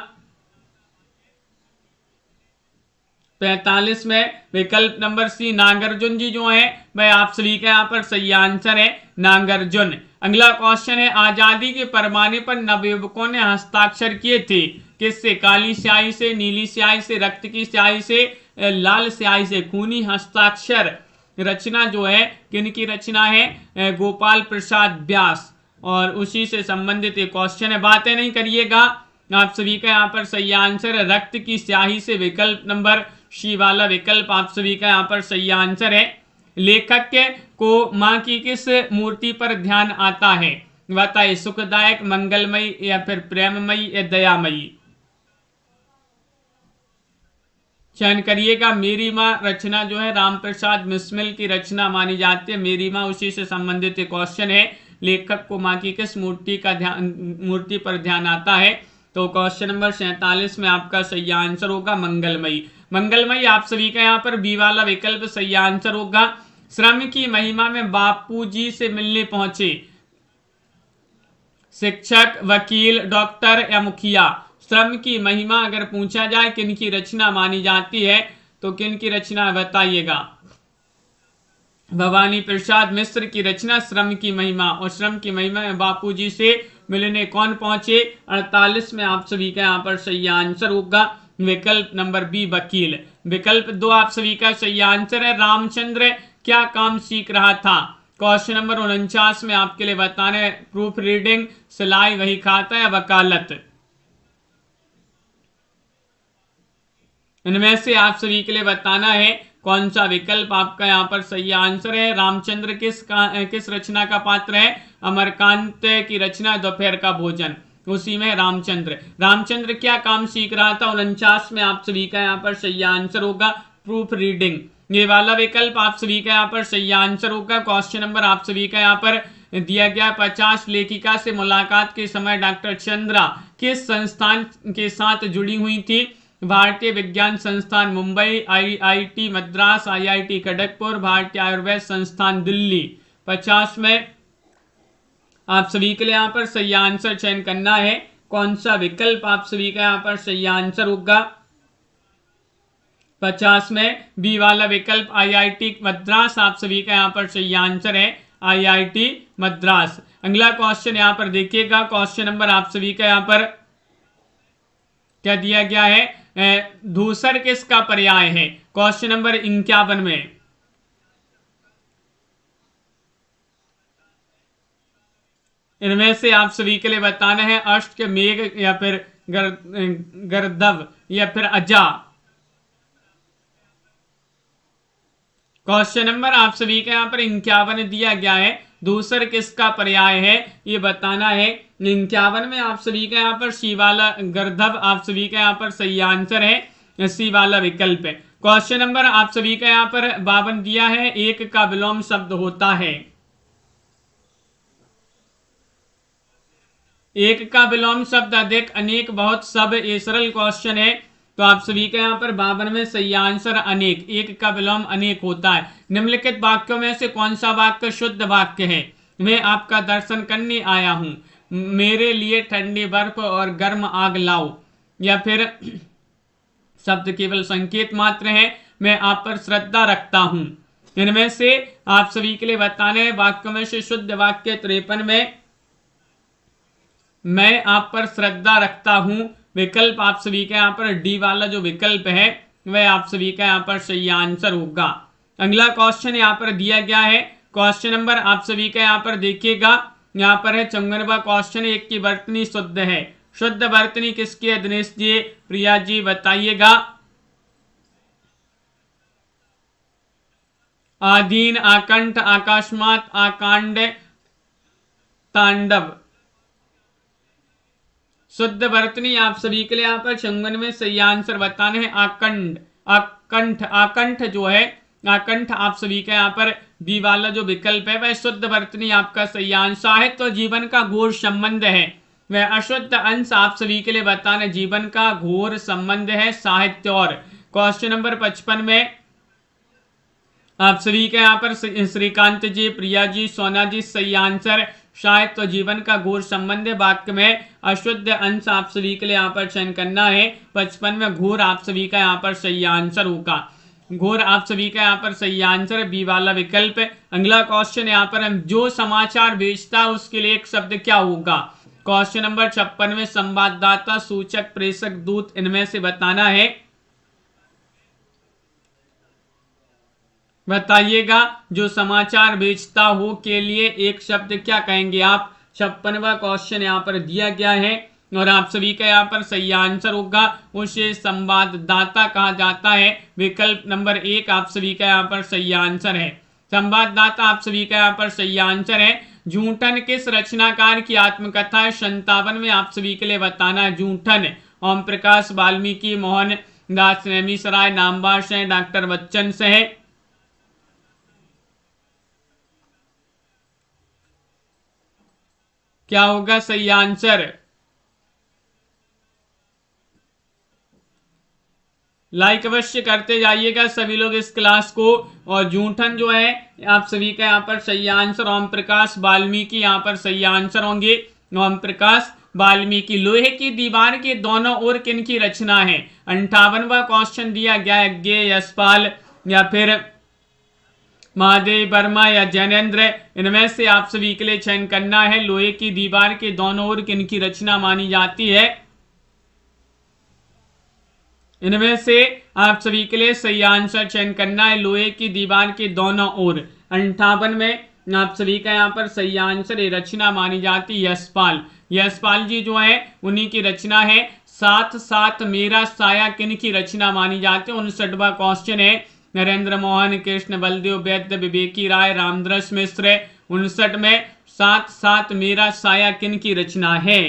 S1: 45 में विकल्प नंबर सी नागार्जुन जी जो है वह आप सभी का यहाँ पर सही आंसर है, नागार्जुन। अगला क्वेश्चन है, आजादी के परवाने पर नवयुवकों ने हस्ताक्षर किए थे, किससे? काली स्याही से, नीली स्याही से, रक्त की स्याही से, लाल स्याही से। खूनी हस्ताक्षर रचना जो है किन की रचना है? गोपाल प्रसाद व्यास। और उसी से संबंधित एक क्वेश्चन है, बातें नहीं करिएगा। आप सभी का यहाँ पर सही आंसर है रक्त की स्याही से, विकल्प नंबर सी वाला विकल्प आप सभी का यहाँ पर सही आंसर है। लेखक को मां की किस मूर्ति पर ध्यान आता है? बताइए, सुखदायक, मंगलमयी या फिर प्रेममयी या दयामयी? चयन करिएगा। मेरी माँ रचना जो है राम प्रसाद बिस्मिल की रचना मानी जाती है। मेरी माँ उसी से संबंधित एक क्वेश्चन है, लेखक को माँ की किस मूर्ति पर ध्यान आता है? तो क्वेश्चन नंबर 47 में आपका सही आंसर होगा मंगलमयी। मंगलमयी आप सभी का यहाँ पर बी वाला विकल्प सही आंसर होगा। श्रम की महिमा में बापूजी से मिलने पहुंचे शिक्षक, वकील, डॉक्टर या मुखिया? श्रम की महिमा अगर पूछा जाए किन की रचना मानी जाती है तो किन की रचना बताइएगा? भवानी प्रसाद मिश्र की रचना श्रम की महिमा। और श्रम की महिमा में बापूजी से मिलने कौन पहुंचे? 48 में आप सभी का यहाँ पर सही आंसर होगा विकल्प नंबर बी, वकील। विकल्प 2 आप सभी का सही आंसर है। रामचंद्र क्या काम सीख रहा था? क्वेश्चन नंबर 49 में आपके लिए बताना है, प्रूफ रीडिंग, सिलाई, वही खाता या वकालत? इनमें से आप सभी के लिए बताना है कौन सा विकल्प आपका यहाँ पर सही आंसर है। रामचंद्र किस रचना का पात्र है? अमरकांत की रचना दोपहर का भोजन, उसी में रामचंद्र क्या काम सीख रहा था? 49 में आप सभी का यहाँ पर सही आंसर होगा प्रूफ रीडिंग, ये वाला विकल्प आप सभी का यहाँ पर सही आंसर होगा। क्वेश्चन नंबर आप सभी का यहाँ पर दिया गया 50, लेखिका से मुलाकात के समय डॉक्टर चंद्रा किस संस्थान के साथ जुड़ी हुई थी? भारतीय विज्ञान संस्थान मुंबई, आईआईटी मद्रास, आईआईटी खड़गपुर, भारतीय आयुर्वेद संस्थान दिल्ली। 50 में आप सभी के लिए यहाँ पर सही आंसर चयन करना है, कौन सा विकल्प आप सभी का यहाँ पर सही आंसर होगा? 50 में बी वाला विकल्प आईआईटी मद्रास आप सभी का यहाँ पर सही आंसर है, आईआईटी मद्रास। अगला क्वेश्चन यहाँ पर देखिएगा। क्वेश्चन नंबर आप सभी का यहाँ पर क्या दिया गया है? धूसर किसका पर्याय है? क्वेश्चन नंबर 51 में। इनमें से आप सभी के लिए बताना है अष्ट, मेघ या फिर गर्दभ या फिर अजा। क्वेश्चन नंबर आप सभी के यहाँ पर 51 दिया गया है, दूसर किसका पर्याय है ये बताना है। 51 में आप सभी का यहाँ पर सी वाला गर्दभ आप सभी का यहाँ पर सही आंसर है, सी वाला विकल्प है। क्वेश्चन नंबर आप सभी का यहाँ पर 52 दिया है, एक का विलोम शब्द होता है। एक का विलोम शब्द अधिक, अनेक, बहुत, सब, ये सरल क्वेश्चन है। तो आप सभी का यहाँ पर 52 में सही आंसर अनेक, एक का विलोम अनेक होता है। निम्नलिखित वाक्यों में से कौन सा वाक्य शुद्ध वाक्य है? मैं आपका दर्शन करने आया हूं, मेरे लिए ठंडी बर्फ और गर्म आग लाओ, या फिर शब्द केवल संकेत मात्र है, मैं आप पर श्रद्धा रखता हूं। इनमें से आप सभी के लिए बताने हैं वाक्यों में से शुद्ध वाक्य 53 में मैं आप पर श्रद्धा रखता हूं, विकल्प आप सभी का यहाँ पर डी वाला जो विकल्प है वह आप सभी का यहाँ पर सही आंसर होगा। अगला क्वेश्चन यहाँ पर दिया गया है, क्वेश्चन नंबर आप सभी का यहाँ पर देखिएगा, यहाँ पर है 54वां क्वेश्चन, एक की वर्तनी शुद्ध है, शुद्ध वर्तनी किसकी है? दिनेश जी, प्रिया जी बताइएगा। आधीन, आकंठ, आकाशमात, आकांड, तांडव। शुद्ध वर्तनी आप सभी के लिए यहाँ पर 56 में सही आंसर बताने हैं आकंठ, आकंठ, आकंठ जो है आकंठ आप सभी का यहाँ पर बी वाला जो विकल्प है वह शुद्ध वर्तनी आपका सही आंसर। साहित्य और जीवन का घोर संबंध है, वह अशुद्ध अंश आप सभी के लिए बताने जीवन का घोर संबंध है साहित्य और। क्वेश्चन नंबर 55 में आप सभी का यहाँ पर श्रीकांत जी, प्रिया जी, सोना जी सही आंसर। शायद तो जीवन का घोर संबंध है, वाक्य में अशुद्ध अंश आप सभी के लिए यहाँ पर चयन करना है। 55 में घोर आप सभी का यहाँ पर सही आंसर होगा। घोर आप सभी का यहाँ पर सही आंसर बी वाला विकल्प। अगला क्वेश्चन यहाँ पर हम जो समाचार भेजता है उसके लिए एक शब्द क्या होगा। क्वेश्चन नंबर 56 में संवाददाता, सूचक, प्रेषक, दूत, इनमें से बताना है। बताइएगा जो समाचार भेजता हो के लिए एक शब्द क्या कहेंगे आप। 56वां क्वेश्चन यहाँ पर दिया गया है और आप सभी का यहाँ पर सही आंसर होगा उसे संवाददाता कहा जाता है। विकल्प नंबर 1 आप सभी का यहाँ पर सही आंसर है। संवाददाता आप सभी का यहाँ पर सही आंसर है। जूठन किस रचनाकार की आत्मकथा है। 57 में आप सभी के लिए बताना है। जूठन ओम प्रकाश वाल्मीकि, मोहन दास नेमिसराय, नामवास है, डॉक्टर बच्चन से है। क्या होगा सही आंसर। लाइक अवश्य करते जाइएगा सभी लोग इस क्लास को। और जूठन जो है आप सभी का यहाँ पर सही आंसर ओम प्रकाश वाल्मीकि यहाँ पर सही आंसर होंगे। ओम प्रकाश वाल्मीकि। लोहे की दीवार के दोनों ओर किन की रचना है। 58वां क्वेश्चन दिया गया है। गे, यशपाल या फिर महादेव वर्मा या जैनेन्द्र, इनमें से आप सभी के लिए चयन करना है। लोहे की दीवार के दोनों ओर किन की रचना मानी जाती है। इनमें से आप सभी के लिए सही आंसर चयन करना है। लोहे की दीवार के दोनों ओर 58 में आप सभी का यहाँ पर सही आंसर है। रचना मानी जाती है यशपाल। यशपाल जी जो है उन्हीं की रचना है। साथ साथ मेरा साया किन की रचना मानी जाती है। 59वां क्वेश्चन है। नरेंद्र मोहन, कृष्ण बलदेव वैद्य, विवेकी राय, रामदरस मिश्र। 59 में साथ साथ मेरा साया किन की रचना है।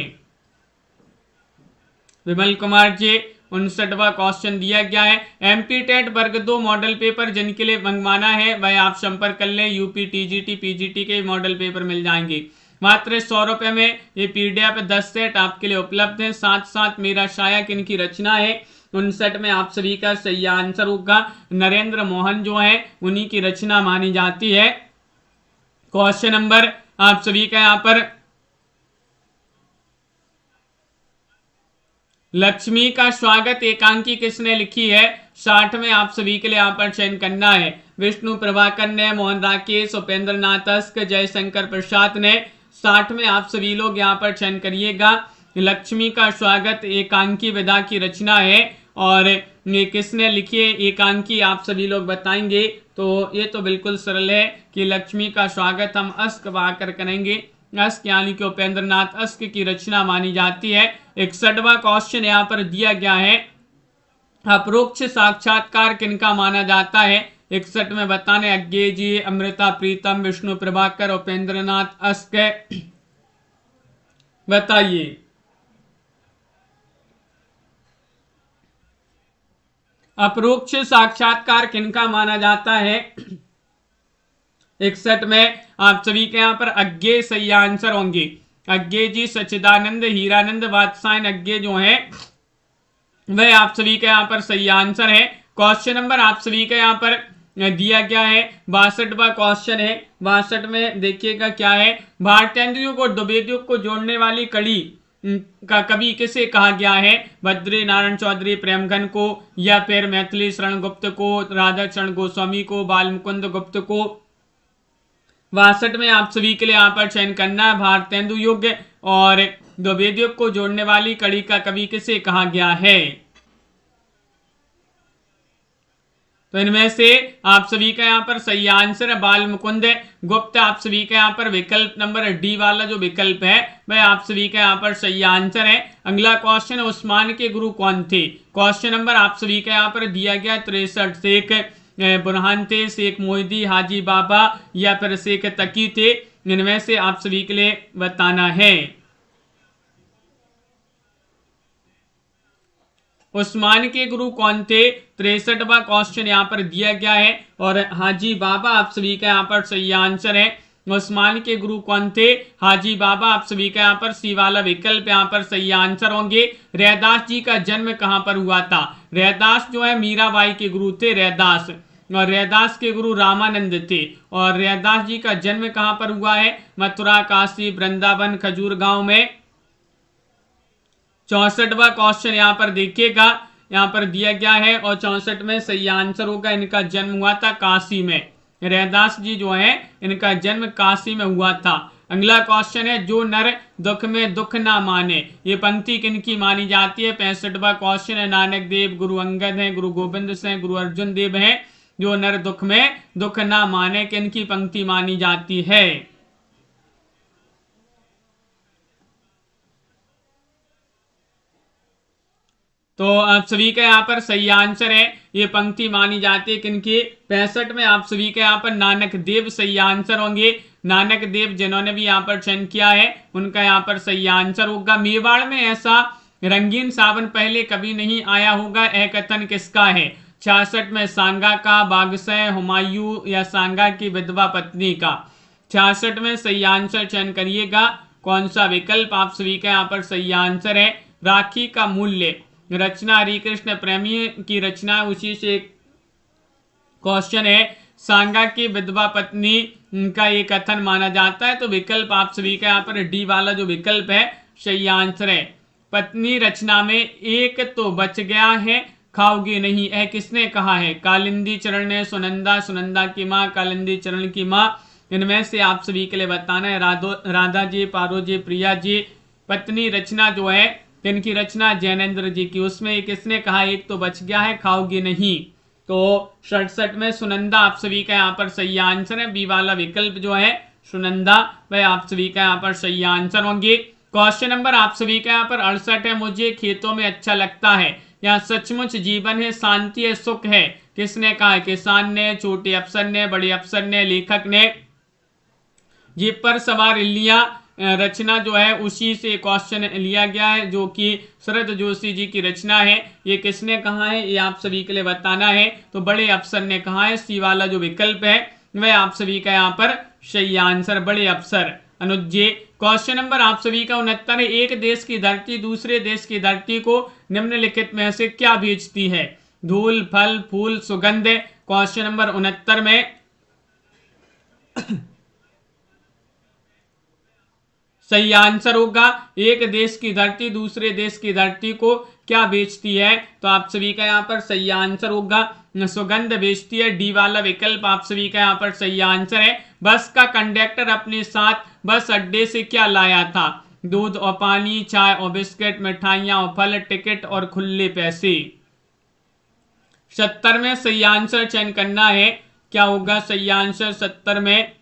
S1: विमल कुमार जी 59वां क्वेश्चन दिया गया है। एमपी टेट वर्ग 2 मॉडल पेपर जिनके लिए मंगवाना है वह आप संपर्क कर लें। यूपी टीजीटी पीजीटी के मॉडल पेपर मिल जाएंगे। मात्र 100 रुपए में ये पीडीएफ 10 सेट आपके लिए उपलब्ध है। साथ साथ मेरा साया किन की रचना है। 59 में आप सभी का सही आंसर होगा नरेंद्र मोहन जो है उन्हीं की रचना मानी जाती है। क्वेश्चन नंबर आप सभी का यहाँ पर लक्ष्मी का स्वागत एकांकी किसने लिखी है। 60 में आप सभी के लिए यहाँ पर चयन करना है। विष्णु प्रभाकर ने, मोहन राकेश, उपेंद्र नाथ अस्क, जयशंकर प्रसाद ने। 60 में आप सभी लोग यहाँ पर चयन करिएगा। लक्ष्मी का स्वागत एकांकी विधा की रचना है और ये किसने लिखी है एकांकी आप सभी लोग बताएंगे। तो ये तो बिल्कुल सरल है कि लक्ष्मी का स्वागत हम अस्क वाकर करेंगे। अस्क यानी कि उपेंद्र नाथ अस्क की रचना मानी जाती है। 61वां क्वेश्चन यहाँ पर दिया गया है। अपरोक्ष साक्षात्कार किनका माना जाता है। 61 में बताने अज्ञे जी, अमृता प्रीतम, विष्णु प्रभाकर, उपेंद्र नाथ अस्क। बताइए अपरोक्ष साक्षात्कार किनका माना जाता है। 61 में आप सभी के यहाँ पर अज्ञे सही आंसर होंगे। अज्ञे जी, सच्चिदानंद, हीरानंद, वात्सायन अज्ञे जो है वह आप सभी का यहाँ पर सही आंसर है। क्वेश्चन नंबर आप सभी का यहाँ पर दिया गया है। 62वां क्वेश्चन है। 62 में देखिएगा क्या है। भारतेंदु को द्विवेदियों को जोड़ने वाली कड़ी का कवि किसे कहा गया है। बद्री नारायण चौधरी, प्रेमघन को या फिर मैथिली शरण गुप्त को, राधा चरण गोस्वामी को, बाल मुकुंद गुप्त को। 62 में आप सभी के लिए यहाँ पर चयन करना है भारतेंदु युग और द्विवेदियों को जोड़ने वाली कड़ी का कवि किसे कहा गया है। तो इनमें से आप सभी का यहाँ पर सही आंसर है बाल मुकुंद गुप्त। आप सभी का यहाँ पर विकल्प नंबर डी वाला जो विकल्प है वह आप सभी का यहाँ पर सही आंसर है। अगला क्वेश्चन, उस्मान के गुरु कौन थे। क्वेश्चन नंबर आप सभी का यहाँ पर दिया गया 63। शेख बुरहान थे, शेख मोहिदी, हाजी बाबा या फिर शेख तकी थे। इनमें से आप सभी के लिए बताना है। उस्मान के गुरु कौन थे। 63वां क्वेश्चन यहाँ पर दिया गया है और हाजी बाबा आप सभी का यहाँ पर सही आंसर है। उस्मान के गुरु कौन थे। हाजी बाबा आप सभी का यहाँ पर सी वाला विकल्प यहाँ पर सही आंसर होंगे। रैदास जी का जन्म कहाँ पर हुआ था। रैदास जो है मीराबाई के गुरु थे। रैदास और रैदास के गुरु रामानंद थे। और रैदास जी का जन्म कहाँ पर हुआ है? मथुरा, काशी, वृंदावन, खजूर गांव में। 64वां क्वेश्चन यहाँ पर देखिएगा, यहाँ पर दिया गया है और 64 में सही आंसर होगा। इनका जन्म हुआ था काशी में। रैदास जी जो है इनका जन्म काशी में हुआ था। अगला क्वेश्चन है, जो नर दुख में दुख ना माने, ये पंक्ति किनकी मानी जाती है? 65वां क्वेश्चन है, नानक देव, गुरु अंगद है, गुरु गोविंद सिंह, गुरु अर्जुन देव है। जो नर दुख में दुख ना माने, किनकी पंक्ति मानी जाती है? तो आप सभी का यहाँ पर सही आंसर है, ये पंक्ति मानी जाती है किनकी? 65 में आप सभी का यहाँ पर नानक देव सही आंसर होंगे। नानक देव जिन्होंने भी यहाँ पर चयन किया है उनका यहाँ पर सही आंसर होगा। मेवाड़ में ऐसा रंगीन सावन पहले कभी नहीं आया होगा, यह कथन किसका है? 66 में सांगा का, बागसय, हुमायूं या सांगा की विधवा पत्नी का। 66 में सही आंसर चयन करिएगा, कौन सा विकल्प आप सभी का यहाँ पर सही आंसर है? राखी का मूल्य, रचना हरिकृष्ण प्रेमी की रचना, उसी से क्वेश्चन है। सांगा की विधवा पत्नी का ये कथन माना जाता है। तो विकल्प आप सभी का यहाँ पर डी वाला जो विकल्प है सही आंसर है। पत्नी रचना में एक तो बच गया है, खाओगे नहीं, यह किसने कहा है? कालिंदी चरण ने, सुनंदा, सुनंदा की माँ, कालिंदी चरण की माँ। इनमें से आप सभी के लिए बताना है। राधा जी, पारो जी, प्रिया जी। पत्नी रचना जो है किनकी रचना? जैनेन्द्र जी की। उसमें किसने कहा एक तो बच गया है, खाओगे नहीं? तो 67 में सुनंदा आप सभी का यहाँ पर सही आंसर है। बी वाला विकल्प जो है सुनंदा, वह आप सभी का यहाँ पर सही आंसर होंगे। क्वेश्चन नंबर आप सभी का यहाँ पर 68 है, मुझे खेतों में अच्छा लगता है, यहाँ सचमुच जीवन है, शांति है, सुख है, किसने कहा है? किसान ने, छोटे अफसर ने, बड़े अफसर ने, लेखक ने। जीप पर सवार इल्लियां रचना जो है उसी से क्वेश्चन लिया गया है, जो कि शरद जोशी जी की रचना है। ये किसने कहा है, ये आप सभी के लिए बताना है। तो बड़े अफसर ने कहा है। सी वाला जो विकल्प है वह आप सभी का यहाँ पर सही आंसर, बड़े अफसर। अनुज जी। क्वेश्चन नंबर आप सभी का 69 है, एक देश की धरती दूसरे देश की धरती को निम्नलिखित में से क्या भेजती है? धूल, फल, फूल, सुगंध। क्वेश्चन नंबर 69 में सही आंसर होगा, एक देश की धरती दूसरे देश की धरती को क्या बेचती है? तो आप सभी का यहाँ पर सही आंसर होगा, सुगंध बेचती है। डी वाला विकल्प आप सभी का यहाँ पर सही आंसर है। बस का कंडक्टर अपने साथ बस अड्डे से क्या लाया था? दूध और पानी, चाय और बिस्किट, मिठाइयां और फल, टिकट और खुले पैसे। 70 में सही आंसर चयन करना है, क्या होगा सही आंसर 70 में?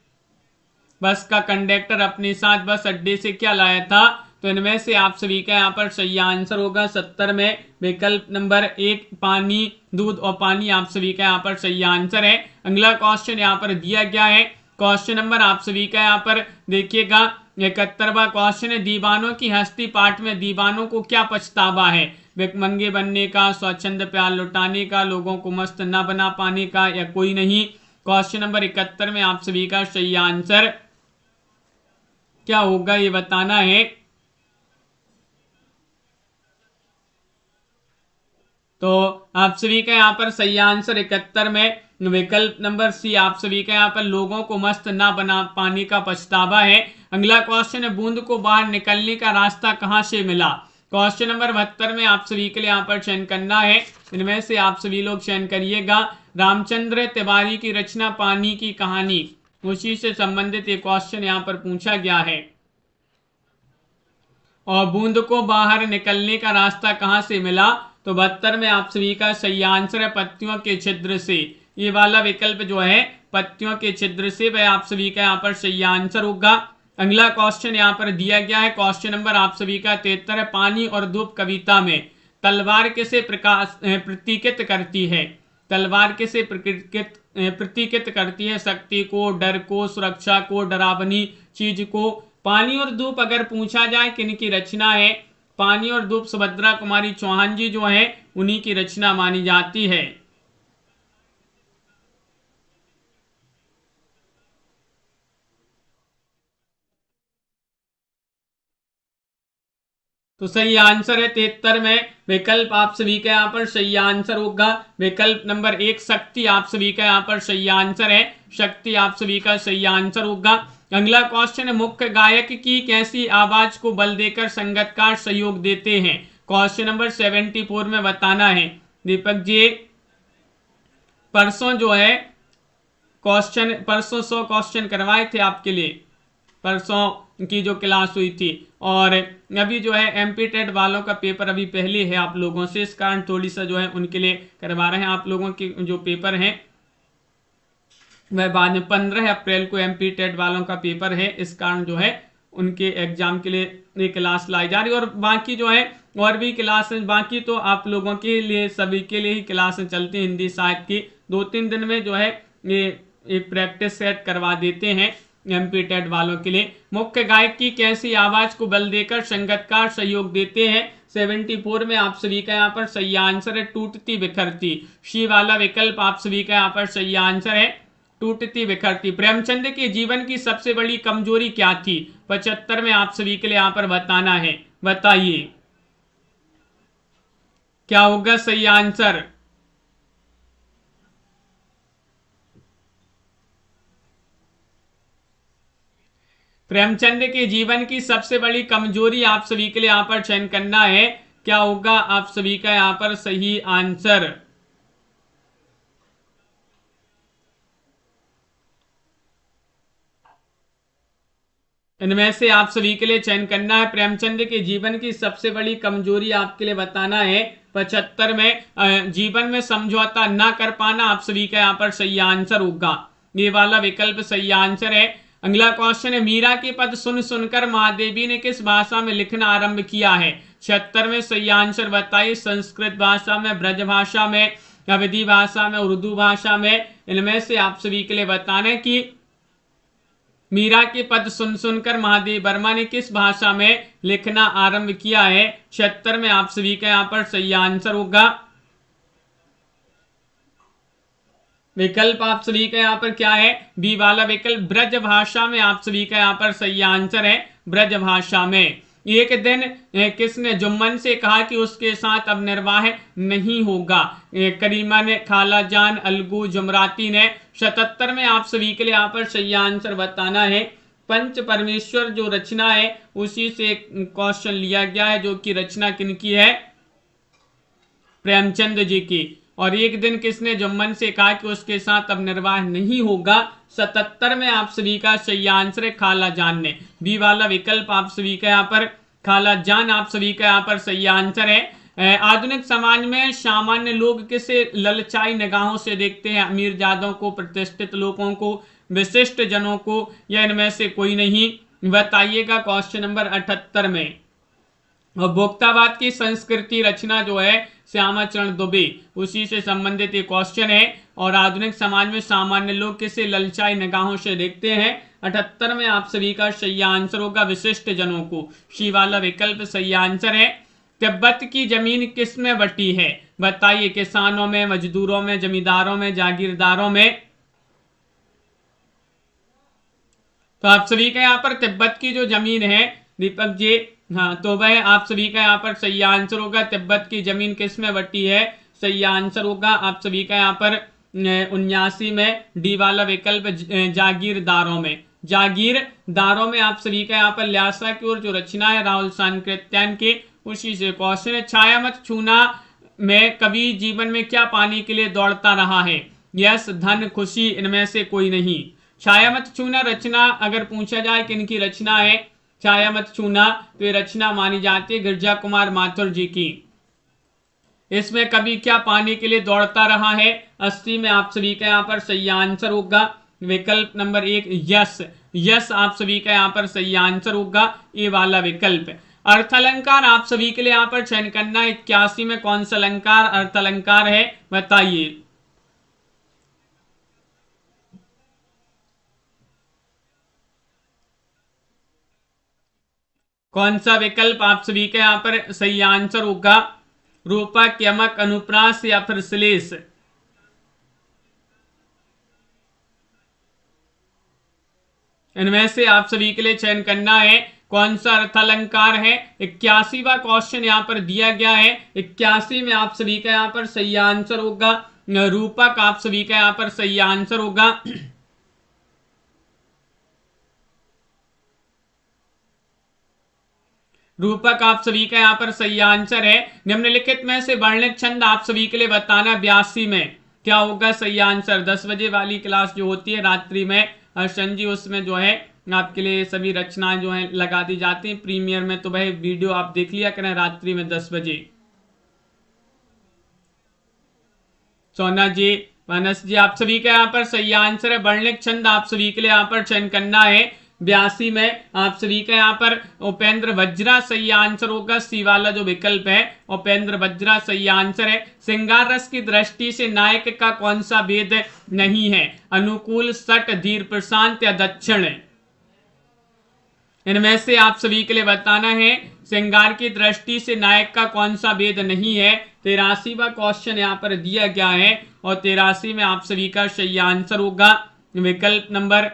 S1: बस का कंडक्टर अपने साथ बस अड्डे से क्या लाया था? तो इनमें से आप सभी का यहाँ पर सही आंसर होगा 70 में विकल्प नंबर 1, पानी, दूध और पानी आप सभी का यहाँ पर सही आंसर है। अगला क्वेश्चन यहाँ पर दिया गया है। क्वेश्चन नंबर आप सभी का यहाँ पर देखिएगा 71वां क्वेश्चन है, दीवानों की हस्ती पाठ में दीवानों को क्या पछतावा है? भिखमंगे बनने का, स्वच्छंद प्यार लुटाने का, लोगों को मस्त न बना पाने का, या कोई नहीं? क्वेश्चन नंबर 71 में आप सभी का सही आंसर क्या होगा ये बताना है। तो आप सभी का यहाँ पर सही आंसर 71 में विकल्प नंबर सी आप सभी का यहाँ पर लोगों को मस्त ना बना पाने का पछतावा है। अगला क्वेश्चन है, बूंद को बाहर निकलने का रास्ता कहाँ से मिला? क्वेश्चन नंबर 72 में आप सभी के लिए यहाँ पर चयन करना है। इनमें से आप सभी लोग चयन करिएगा। रामचंद्र तिवारी की रचना पानी की कहानी, उसी से संबंधित एक क्वेश्चन यहाँ पर पूछा गया है। और बूंद को बाहर निकलने का रास्ता कहां से मिला? तो 72 में आप सभी का सही आंसर है पत्तियों के छिद्र से। ये वाला विकल्प जो है पत्तियों के छिद्र से, वह आप सभी का यहाँ पर सही आंसर होगा। अगला क्वेश्चन यहाँ पर दिया गया है। क्वेश्चन नंबर आप सभी का 73 है, पानी और धूप कविता में तलवार किसे प्रतीकित करती है? तलवार किसे प्रतीकित करती है? शक्ति को, डर को, सुरक्षा को, डरावनी चीज को। पानी और धूप अगर पूछा जाए किनकी रचना है? पानी और धूप सुभद्रा कुमारी चौहान जी जो है उन्हीं की रचना मानी जाती है। तो सही आंसर है 73 में विकल्प आप सभी का यहाँ पर सही आंसर होगा विकल्प नंबर 1 शक्ति आप सभी का यहाँ पर सही आंसर है। शक्ति आप सभी का सही आंसर होगा। अगला क्वेश्चन है, मुख्य गायक की कैसी आवाज को बल देकर संगीतकार सहयोग देते हैं? क्वेश्चन नंबर 74 में बताना है। दीपक जी परसों जो है परसों 100 क्वेश्चन करवाए थे आपके लिए, परसों की जो क्लास हुई थी, और अभी जो है एमपी टेट वालों का पेपर अभी पहले है आप लोगों से, इस कारण थोड़ी सा जो है उनके लिए करवा रहे हैं। आप लोगों के जो पेपर हैं वह बाद में 15 अप्रैल को एमपी टेट वालों का पेपर है, इस कारण जो है उनके एग्जाम के लिए ये क्लास लाई जा रही है। और बाकी जो है और भी क्लासेस बाकी तो आप लोगों के लिए सभी के लिए ही क्लासेस चलती हैं हिंदी साहित्य की। 2-3 दिन में जो है ये प्रैक्टिस सेट करवा देते हैं एमपी टेट वालों के लिए। मुख्य गायक की कैसी आवाज को बल देकर संगीतकार सहयोग देते हैं? 74 में आप सभी का यहाँ पर सही आंसर है टूटती बिखरती। शी वाला विकल्प आप सभी का यहाँ पर सही आंसर है टूटती बिखरती। प्रेमचंद के जीवन की सबसे बड़ी कमजोरी क्या थी? 75 में आप सभी के लिए यहाँ पर बताना है। बताइए क्या होगा सही आंसर? प्रेमचंद के जीवन की सबसे बड़ी कमजोरी आप सभी के लिए यहां पर चयन करना है। क्या होगा आप सभी का यहां पर सही आंसर? इनमें से आप सभी के लिए चयन करना है। प्रेमचंद के जीवन की सबसे बड़ी कमजोरी आपके लिए बताना है। 75 में जीवन में समझौता ना कर पाना आप सभी का यहाँ पर सही आंसर होगा। ये वाला विकल्प सही आंसर है। अगला क्वेश्चन है, मीरा के पद सुन सुनकर महादेवी ने किस भाषा में लिखना आरंभ किया है? 76 में सही आंसर बताइए। संस्कृत भाषा में, ब्रज भाषा में, अवधी भाषा में, उर्दू भाषा में? इनमें से आप सभी के लिए बताना है कि मीरा के पद सुन सुनकर महादेव वर्मा ने किस भाषा में लिखना आरंभ किया है? 76 में आप सभी का यहाँ पर सही आंसर होगा। विकल्प आप सभी का यहाँ पर क्या है? बी वाला विकल्प ब्रज भाषा में आप सभी का यहाँ पर सही आंसर है ब्रज भाषा में। एक दिन किसने जुम्मन से कहा कि उसके साथ अब निर्वाह नहीं होगा? करीमा ने, खाला जान, अलगू, जुमराती ने? 77 में आप सभी के लिए यहाँ पर सही आंसर बताना है। पंच परमेश्वर जो रचना है उसी से क्वेश्चन लिया गया है, जो कि रचना किनकी है? प्रेमचंद जी की। और एक दिन किसने जुम्मन से कहा कि उसके साथ अब निर्वाह नहीं होगा? 77 में आप सभी का सही आंसर है खाला जान ने। बी वाला विकल्प आप सभी का यहाँ पर खाला जान आप सभी का यहाँ पर सही आंसर है। आधुनिक समाज में सामान्य लोग किसे ललचाई निगाहों से देखते हैं? अमीर जादों को, प्रतिष्ठित लोगों को, विशिष्ट जनों को, या इनमें से कोई नहीं? बताइएगा क्वेश्चन नंबर 78 में। और भोक्तावाद की संस्कृति रचना जो है श्यामाचरण दुबे, उसी से संबंधित एक क्वेश्चन है। और आधुनिक समाज में सामान्य लोग किसे ललचाई निगाहों से देखते हैं? 78 में आप सभी का सही आंसर होगा विशिष्ट जनों को। शी वाला विकल्प सही आंसर है। तिब्बत की जमीन किस में बटी है? बताइए, किसानों में, मजदूरों में, जमींदारों में, जागीरदारों में? तो आप सभी का यहाँ पर तिब्बत की जो जमीन है दीपक जी, हाँ, तो वह आप सभी का यहाँ पर सही आंसर होगा। तिब्बत की जमीन किस में बटी है? सही आंसर होगा आप सभी का यहाँ पर 79 में। डी वाला विकल्प जागीरदारों में। जागीरदारों में आप सभी का यहाँ पर ल्यासा की ओर जो रचना है राहुल सांकृत्यायन के, उसी से क्वेश्चन है। छाया मत छूना में कवि जीवन में क्या पाने के लिए दौड़ता रहा है? यश, धन, खुशी? इनमें से कोई नहीं। छाया मत छूना रचना अगर पूछा जाए कि इनकी रचना है छाया मत छूना, तो ये रचना मानी जाती है गिरजा कुमार माथुर जी की। इसमें कवि क्या पाने के लिए दौड़ता रहा है? 80 में आप सभी का यहाँ पर सही आंसर होगा विकल्प नंबर 1 यश। यश आप सभी का यहाँ पर सही आंसर होगा ये वाला विकल्प। अर्थालंकार आप सभी के लिए यहाँ पर चयन करना है। 81 में कौन सा अलंकार अर्थालंकार है? बताइए। कौन सा विकल्प आप सभी के यहाँ पर सही आंसर होगा? रूपक, यमक, अनुप्रास या फिर श्लेष? इनमें से आप सभी के लिए चयन करना है। कौन सा अर्थ अलंकार है। 81वां क्वेश्चन यहाँ पर दिया गया है। 81 में आप सभी का यहाँ पर सही आंसर होगा रूपक, आप सभी का यहाँ पर सही आंसर होगा। रूपक आप सभी का यहाँ पर सही आंसर है। निम्नलिखित में से वर्णित छंद आप सभी के लिए बताना। 82 में क्या होगा सही आंसर। 10 बजे वाली क्लास जो होती है रात्रि में हर्षन जी, उसमें जो है आपके लिए सभी रचनाएं जो है लगा दी जाती हैं। प्रीमियर में तो भाई वीडियो आप देख लिया करें रात्रि में 10 बजे। सोना जी, मानस जी, आप सभी का यहाँ पर सही आंसर है। वर्णित छंद आप सभी के लिए यहाँ पर चयन करना है। 82 में आप सभी का यहाँ पर उपेंद्र वज्रा सही आंसर होगा। सी वाला जो विकल्प है उपेंद्र वज्रा सही आंसर है। श्रृंगार रस की दृष्टि से नायक का कौन सा भेद नहीं है। अनुकूल, सट, धीर, प्रशांत या दक्षिण। इनमें से आप सभी के लिए बताना है। श्रृंगार की दृष्टि से नायक का कौन सा भेद नहीं है। 83वां क्वेश्चन यहाँ पर दिया गया है और 83 में आप सभी का सही आंसर होगा विकल्प नंबर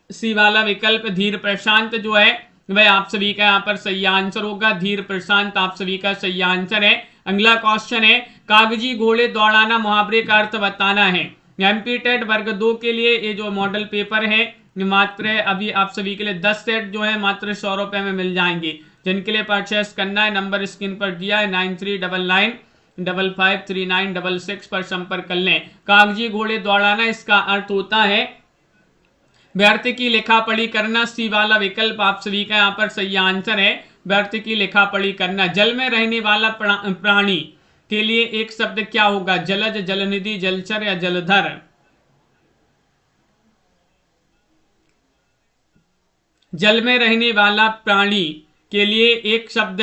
S1: सी वाला विकल्प धीर प्रशांत जो है वह आप सभी का यहाँ पर सही आंसर होगा। धीर प्रशांत आप सभी का सही आंसर है। अगला क्वेश्चन है कागजी घोड़े दौड़ाना मुहावरे का अर्थ बताना है। एमपी टेट वर्ग 2 के लिए ये जो मॉडल पेपर है मात्र अभी आप सभी के लिए 10 सेट जो है मात्र 100 रुपए में मिल जाएंगे। जिनके लिए परचेस करना है नंबर स्क्रीन पर दिया है 9399553966 पर संपर्क कर लें। कागजी घोड़े दौड़ाना इसका अर्थ होता है व्यर्थ की लिखा पढ़ी करना। सी वाला विकल्प आप सभी का यहाँ पर सही आंसर है। व्यर्थ की लिखा पढ़ी करना। जल में रहने वाला प्राणी के लिए एक शब्द क्या होगा। जलज, जलनिधि, जलचर या जलधर। जल में रहने वाला प्राणी के लिए एक शब्द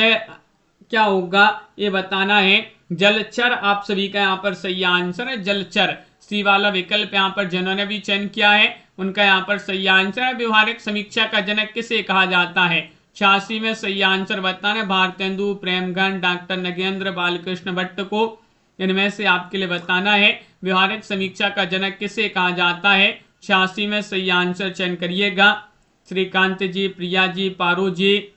S1: क्या होगा ये बताना है। जलचर आप सभी का यहाँ पर सही आंसर है। जलचर सी वाला विकल्प यहाँ पर जिन्होंने भी चयन किया है उनका यहाँ पर सही आंसर है। व्यवहारिक समीक्षा का जनक किसे कहा जाता है। 86 में सही आंसर बताना है। भारतेंदु, प्रेमगन, डॉक्टर नगेंद्र, बालकृष्ण भट्ट को इनमें से आपके लिए बताना है व्यवहारिक समीक्षा का जनक किसे कहा जाता है। 86 में सही आंसर चयन करिएगा। श्रीकांत जी, प्रिया जी, पारो जी।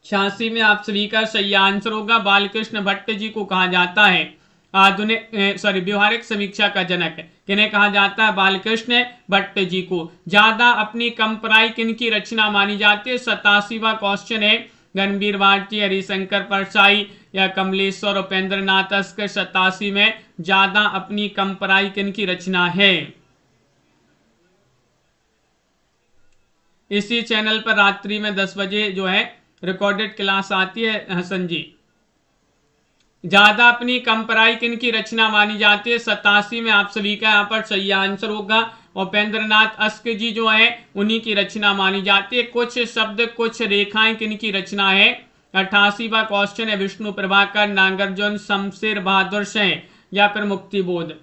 S1: 86 में आप सभी का सही आंसर होगा बालकृष्ण भट्ट जी को कहा जाता है आधुनिक व्यवहारिक समीक्षा का जनक। किन्हें कहा जाता है। बालकृष्ण भट्ट जी को। ज्यादा अपनी कम पराई किन की रचना मानी जाती है। 87वां क्वेश्चन है। गणबीर भारती, हरिशंकर परसाई या कमलेश्वर उपेंद्र नाथ अस्कर। 87 में ज्यादा अपनी कम पराई किन की रचना है। इसी चैनल पर रात्रि में 10 बजे जो है रिकॉर्डेड क्लास आती है हसन जी। ज्यादा अपनी कम पराई किन की रचना मानी जाती है। 87 में आप सभी का यहाँ पर सही आंसर होगा उपेंद्र नाथ अस्क जी जो है उन्हीं की रचना मानी जाती है। कुछ शब्द कुछ रेखाएं किन की रचना है। 88वां क्वेश्चन है। विष्णु प्रभाकर, नागार्जुन, शमशेर बहादुर शाह या फिर मुक्तिबोध।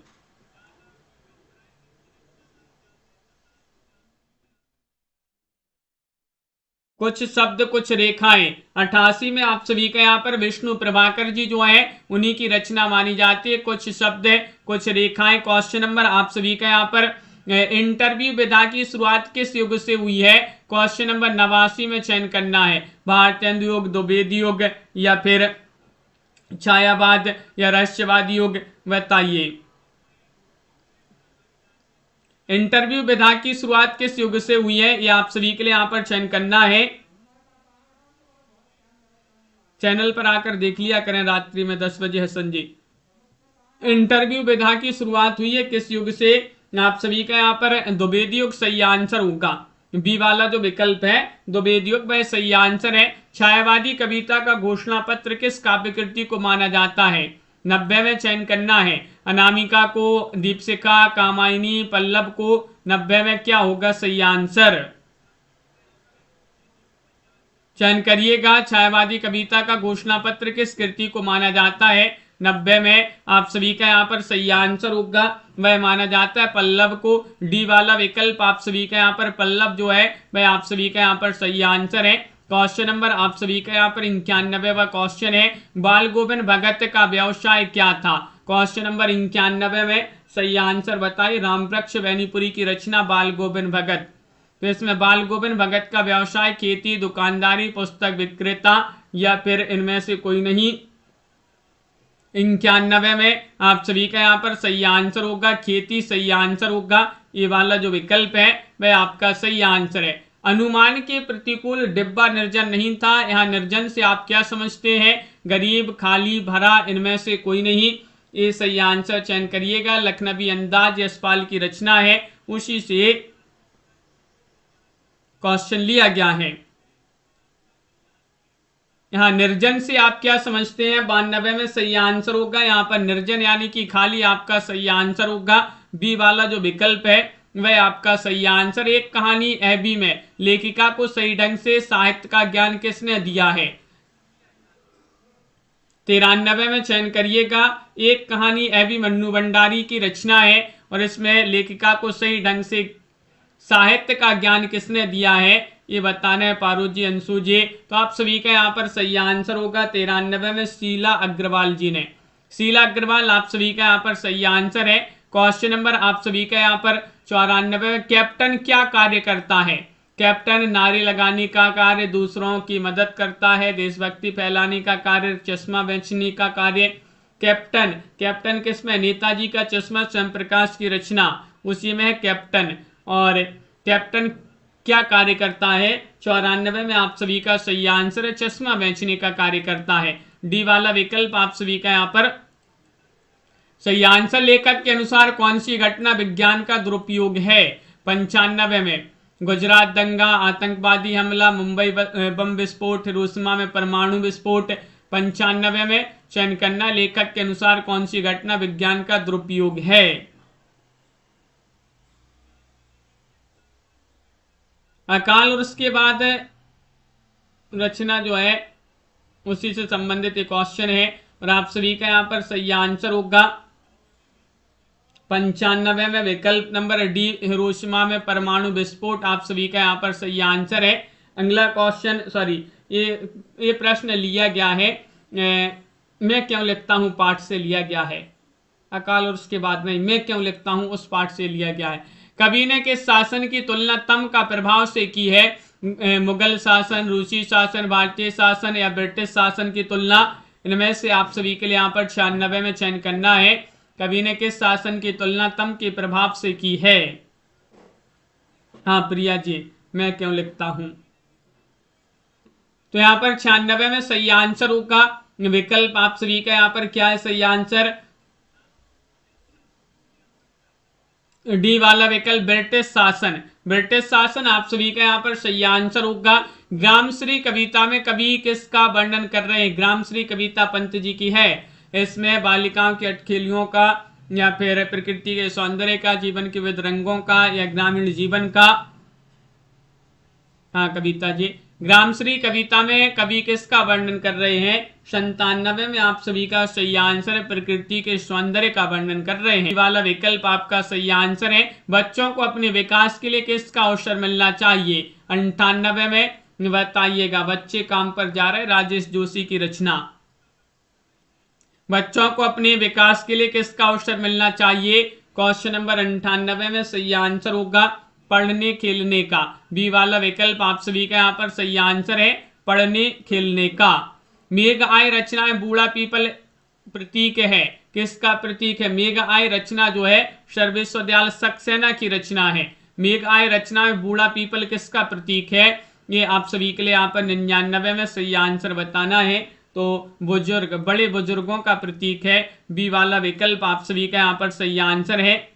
S1: कुछ शब्द कुछ रेखाएं 88 में आप सभी का यहाँ पर विष्णु प्रभाकर जी जो है उन्हीं की रचना मानी जाती है। कुछ शब्द कुछ रेखाएं। क्वेश्चन नंबर आप सभी का यहाँ पर इंटरव्यू विधा की शुरुआत किस युग से हुई है। क्वेश्चन नंबर 89 में चयन करना है। भारतेंदु युग, द्विवेदी युग या फिर छायावाद या रहस्यवादी युग बताइए। इंटरव्यू विधा की शुरुआत किस युग से हुई है ये आप सभी के लिए यहां पर चयन करना है। चैनल पर आकर देख लिया करें रात्रि में 10 बजे हसन जी। इंटरव्यू विधा की शुरुआत हुई है किस युग से। आप सभी का यहाँ पर द्विवेदी युग सही आंसर होगा। बी वाला जो विकल्प है द्विवेदी युग वह सही आंसर है। छायावादी कविता का घोषणा पत्र किस काव्य कृति को माना जाता है। 90 में चयन करना है। अनामिका को, दीपशिखा, कामायनी, पल्लव को 90 में क्या होगा सही आंसर। चयन करिएगा। छायावादी कविता का घोषणा पत्र किस कृति को माना जाता है। 90 में आप सभी का यहाँ पर सही आंसर होगा वह माना जाता है पल्लव को। डी वाला विकल्प आप सभी का यहाँ पर पल्लव जो है वह आप सभी का यहाँ पर सही आंसर है। क्वेश्चन नंबर आप सभी का यहाँ पर 91वां क्वेश्चन है। बाल गोविंद भगत का व्यवसाय क्या था। क्वेश्चन नंबर 91 में सही आंसर बताइए। रामवृक्ष बैनीपुरी की रचना बाल गोविंद भगत। तो इसमें बाल गोविंद भगत का व्यवसाय खेती, दुकानदारी, पुस्तक विक्रेता या फिर इनमें से कोई नहीं। 91 में आप सभी का यहाँ पर सही आंसर होगा खेती, सही आंसर होगा। ये वाला जो विकल्प है वह आपका सही आंसर है। अनुमान के प्रतिकूल डिब्बा निर्जन नहीं था। यहाँ निर्जन से आप क्या समझते हैं? गरीब, खाली, भरा, इनमें से कोई नहीं। ये सही आंसर चयन करिएगा। लखनवी अंदाज यशपाल की रचना है, उसी से क्वेश्चन लिया गया है। यहाँ निर्जन से आप क्या समझते हैं? 92 में सही आंसर होगा यहाँ पर निर्जन यानी कि खाली आपका सही आंसर होगा। बी वाला जो विकल्प है वह आपका सही आंसर। एक कहानी एबी में लेखिका को सही ढंग से साहित्य का ज्ञान किसने दिया है? 93 में चयन करिएगा। एक कहानी एबी मन्नू भंडारी की रचना है और इसमें लेखिका को सही ढंग से साहित्य का ज्ञान किसने दिया है ये बताना है पारू जी, अंशु जी। तो आप सभी का यहाँ पर सही आंसर होगा 93 में शीला अग्रवाल जी ने। शीला अग्रवाल आप सभी का यहाँ पर सही आंसर है। क्वेश्चन नंबर आप सभी का यहाँ पर 94 में कैप्टन क्या कार्य करता है? कैप्टन नारे लगाने का कार्य, दूसरों की मदद करता है, देशभक्ति फैलाने का कार्य, चश्मा बेचने का कार्य। कैप्टन किसमें? नेताजी का चश्मा स्वयं प्रकाश की रचना, उसी में है कैप्टन। और कैप्टन क्या कार्य करता है? 94 में आप सभी का सही आंसर है चश्मा बेचने का कार्य करता है। डी वाला विकल्प आप सभी का यहाँ पर सही आंसर। लेखक के अनुसार कौन सी घटना विज्ञान का दुरुपयोग है? 95 में गुजरात दंगा, आतंकवादी हमला, मुंबई बम विस्फोट, हिरोशिमा में परमाणु विस्फोट। 95 में चयन करना लेखक के अनुसार कौन सी घटना विज्ञान का दुरुपयोग है। अकाल और उसके बाद रचना जो है उसी से संबंधित एक क्वेश्चन है और आप सभी का यहाँ पर सही आंसर होगा 95 में विकल्प नंबर डी हिरोशिमा में परमाणु विस्फोट। आप सभी का यहाँ पर सही आंसर है। अगला क्वेश्चन ये प्रश्न लिया गया है मैं क्यों लिखता हूँ पाठ से लिया गया है। अकाल और उसके बाद नहीं, मैं क्यों लिखता हूँ उस पाठ से लिया गया है। कवि ने किस शासन की तुलना तम का प्रभाव से की है? मुगल शासन, रूसी शासन, भारतीय शासन या ब्रिटिश शासन की तुलना। इनमें से आप सभी के लिए यहाँ पर 96 में चयन करना है। कवि ने किस शासन की तुलना तम के प्रभाव से की है? हाँ प्रिया जी, मैं क्यों लिखता हूं। तो यहाँ पर 96 में सही आंसर होगा विकल्प आप सभी का यहाँ पर क्या है सही आंसर? डी वाला विकल्प ब्रिटिश शासन। ब्रिटिश शासन आप सभी का यहाँ पर सही आंसर होगा। ग्रामश्री कविता में कवि किसका वर्णन कर रहे हैं? ग्रामश्री कविता पंत जी की है। इसमें बालिकाओं की अटखेलियों का या फिर प्रकृति के सौंदर्य का, जीवन के विविध रंगों का या ग्रामीण जीवन का। हाँ कविता जी, ग्रामश्री कविता में कवि किसका वर्णन कर रहे हैं? 97 में आप सभी का सही आंसर है प्रकृति के सौंदर्य का वर्णन कर रहे हैं। वाला विकल्प आपका सही आंसर है। बच्चों को अपने विकास के लिए किसका अवसर मिलना चाहिए? 98 में बताइएगा। बच्चे काम पर जा रहे, राजेश जोशी की रचना। बच्चों को अपने विकास के लिए किसका अवसर मिलना चाहिए? क्वेश्चन नंबर 98 में सही आंसर होगा पढ़ने खेलने का। बी वाला विकल्प आप सभी का यहाँ पर सही आंसर है पढ़ने खेलने का। मेघ आय रचना में बूढ़ा पीपल प्रतीक है, किसका प्रतीक है? मेघ आय रचना जो है सर्वविश्वविद्यालय सक्सेना की रचना है। मेघ आय रचना में बूढ़ा पीपल किसका प्रतीक है? ये आप सभी के लिए यहाँ पर 99 में सही आंसर बताना है। तो बुजुर्ग, बड़े बुजुर्गों का प्रतीक है। बी वाला विकल्प आप सभी का यहाँ पर सही आंसर है।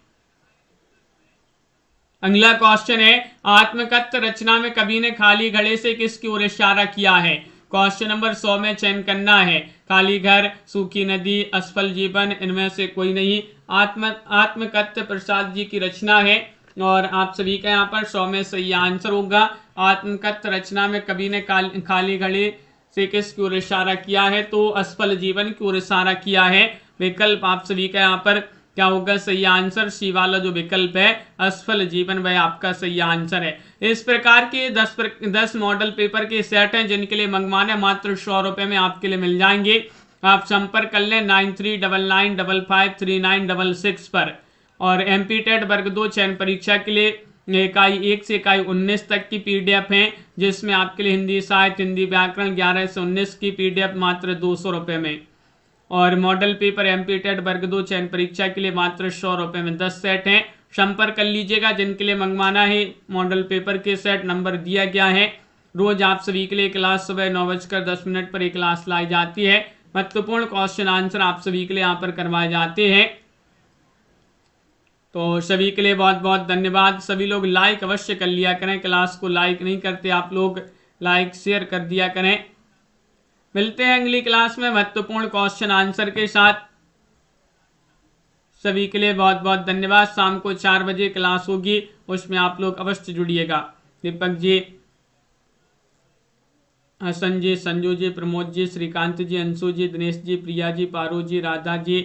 S1: अगला क्वेश्चन है आत्मकथ्य रचना में कवि ने खाली घड़े से किसकी ओर इशारा किया है? क्वेश्चन नंबर 100 में चयन करना है। खाली घर, सूखी नदी, असफल जीवन, इनमें से कोई नहीं। आत्मकथ्य प्रसाद जी की रचना है और आप सभी का यहाँ पर 100 में सही आंसर होगा। आत्मकथ्य रचना में कवि ने खाली घड़े से किसकी ओर इशारा किया है? तो असफल जीवन की ओर इशारा किया है। विकल्प आप सभी का यहाँ पर क्या होगा सही आंसर? सी वाला जो विकल्प है असफल जीवन वह आपका सही आंसर है। इस प्रकार के 10 मॉडल पेपर के सेट हैं जिनके लिए मंगवाने मात्र 100 रुपए में आपके लिए मिल जाएंगे। आप संपर्क कर लें 9399553966 पर। और एमपी टेट वर्ग 2 चयन परीक्षा के लिए इकाई 1 से इकाई 19 तक की पीडीएफ है, जिसमें आपके लिए हिंदी साहित्य, हिंदी व्याकरण 11 से 19 की पीडीएफ मात्र 200 रुपये में, और मॉडल पेपर एमपी टेट वर्ग 2 चयन परीक्षा के लिए मात्र 100 रुपये में 10 सेट हैं। संपर्क कर लीजिएगा जिनके लिए मंगवाना है। मॉडल पेपर के सेट नंबर दिया गया है। रोज आप सभी के लिए क्लास सुबह 9:10 पर एक क्लास लाई जाती है। महत्वपूर्ण क्वेश्चन आंसर आप सभी के लिए यहाँ पर करवाए जाते हैं। तो सभी के लिए बहुत बहुत धन्यवाद। सभी लोग लाइक अवश्य कर लिया करें, क्लास को लाइक नहीं करते आप लोग, लाइक शेयर कर दिया करें। मिलते हैं अगली क्लास में महत्वपूर्ण क्वेश्चन आंसर के साथ। सभी के लिए बहुत बहुत धन्यवाद। शाम को 4 बजे क्लास होगी, उसमें आप लोग अवश्य जुड़िएगा। दीपक जी, हसन जी, संजू जी, प्रमोद जी, श्रीकांत जी, अंशु जी, दिनेश जी, प्रिया जी, पारू जी, राधा जी,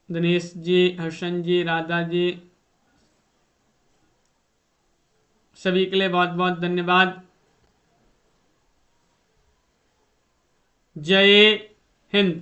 S1: दिनेश जी, हसन जी, राधा जी, सभी के लिए बहुत बहुत धन्यवाद। जय हिंद।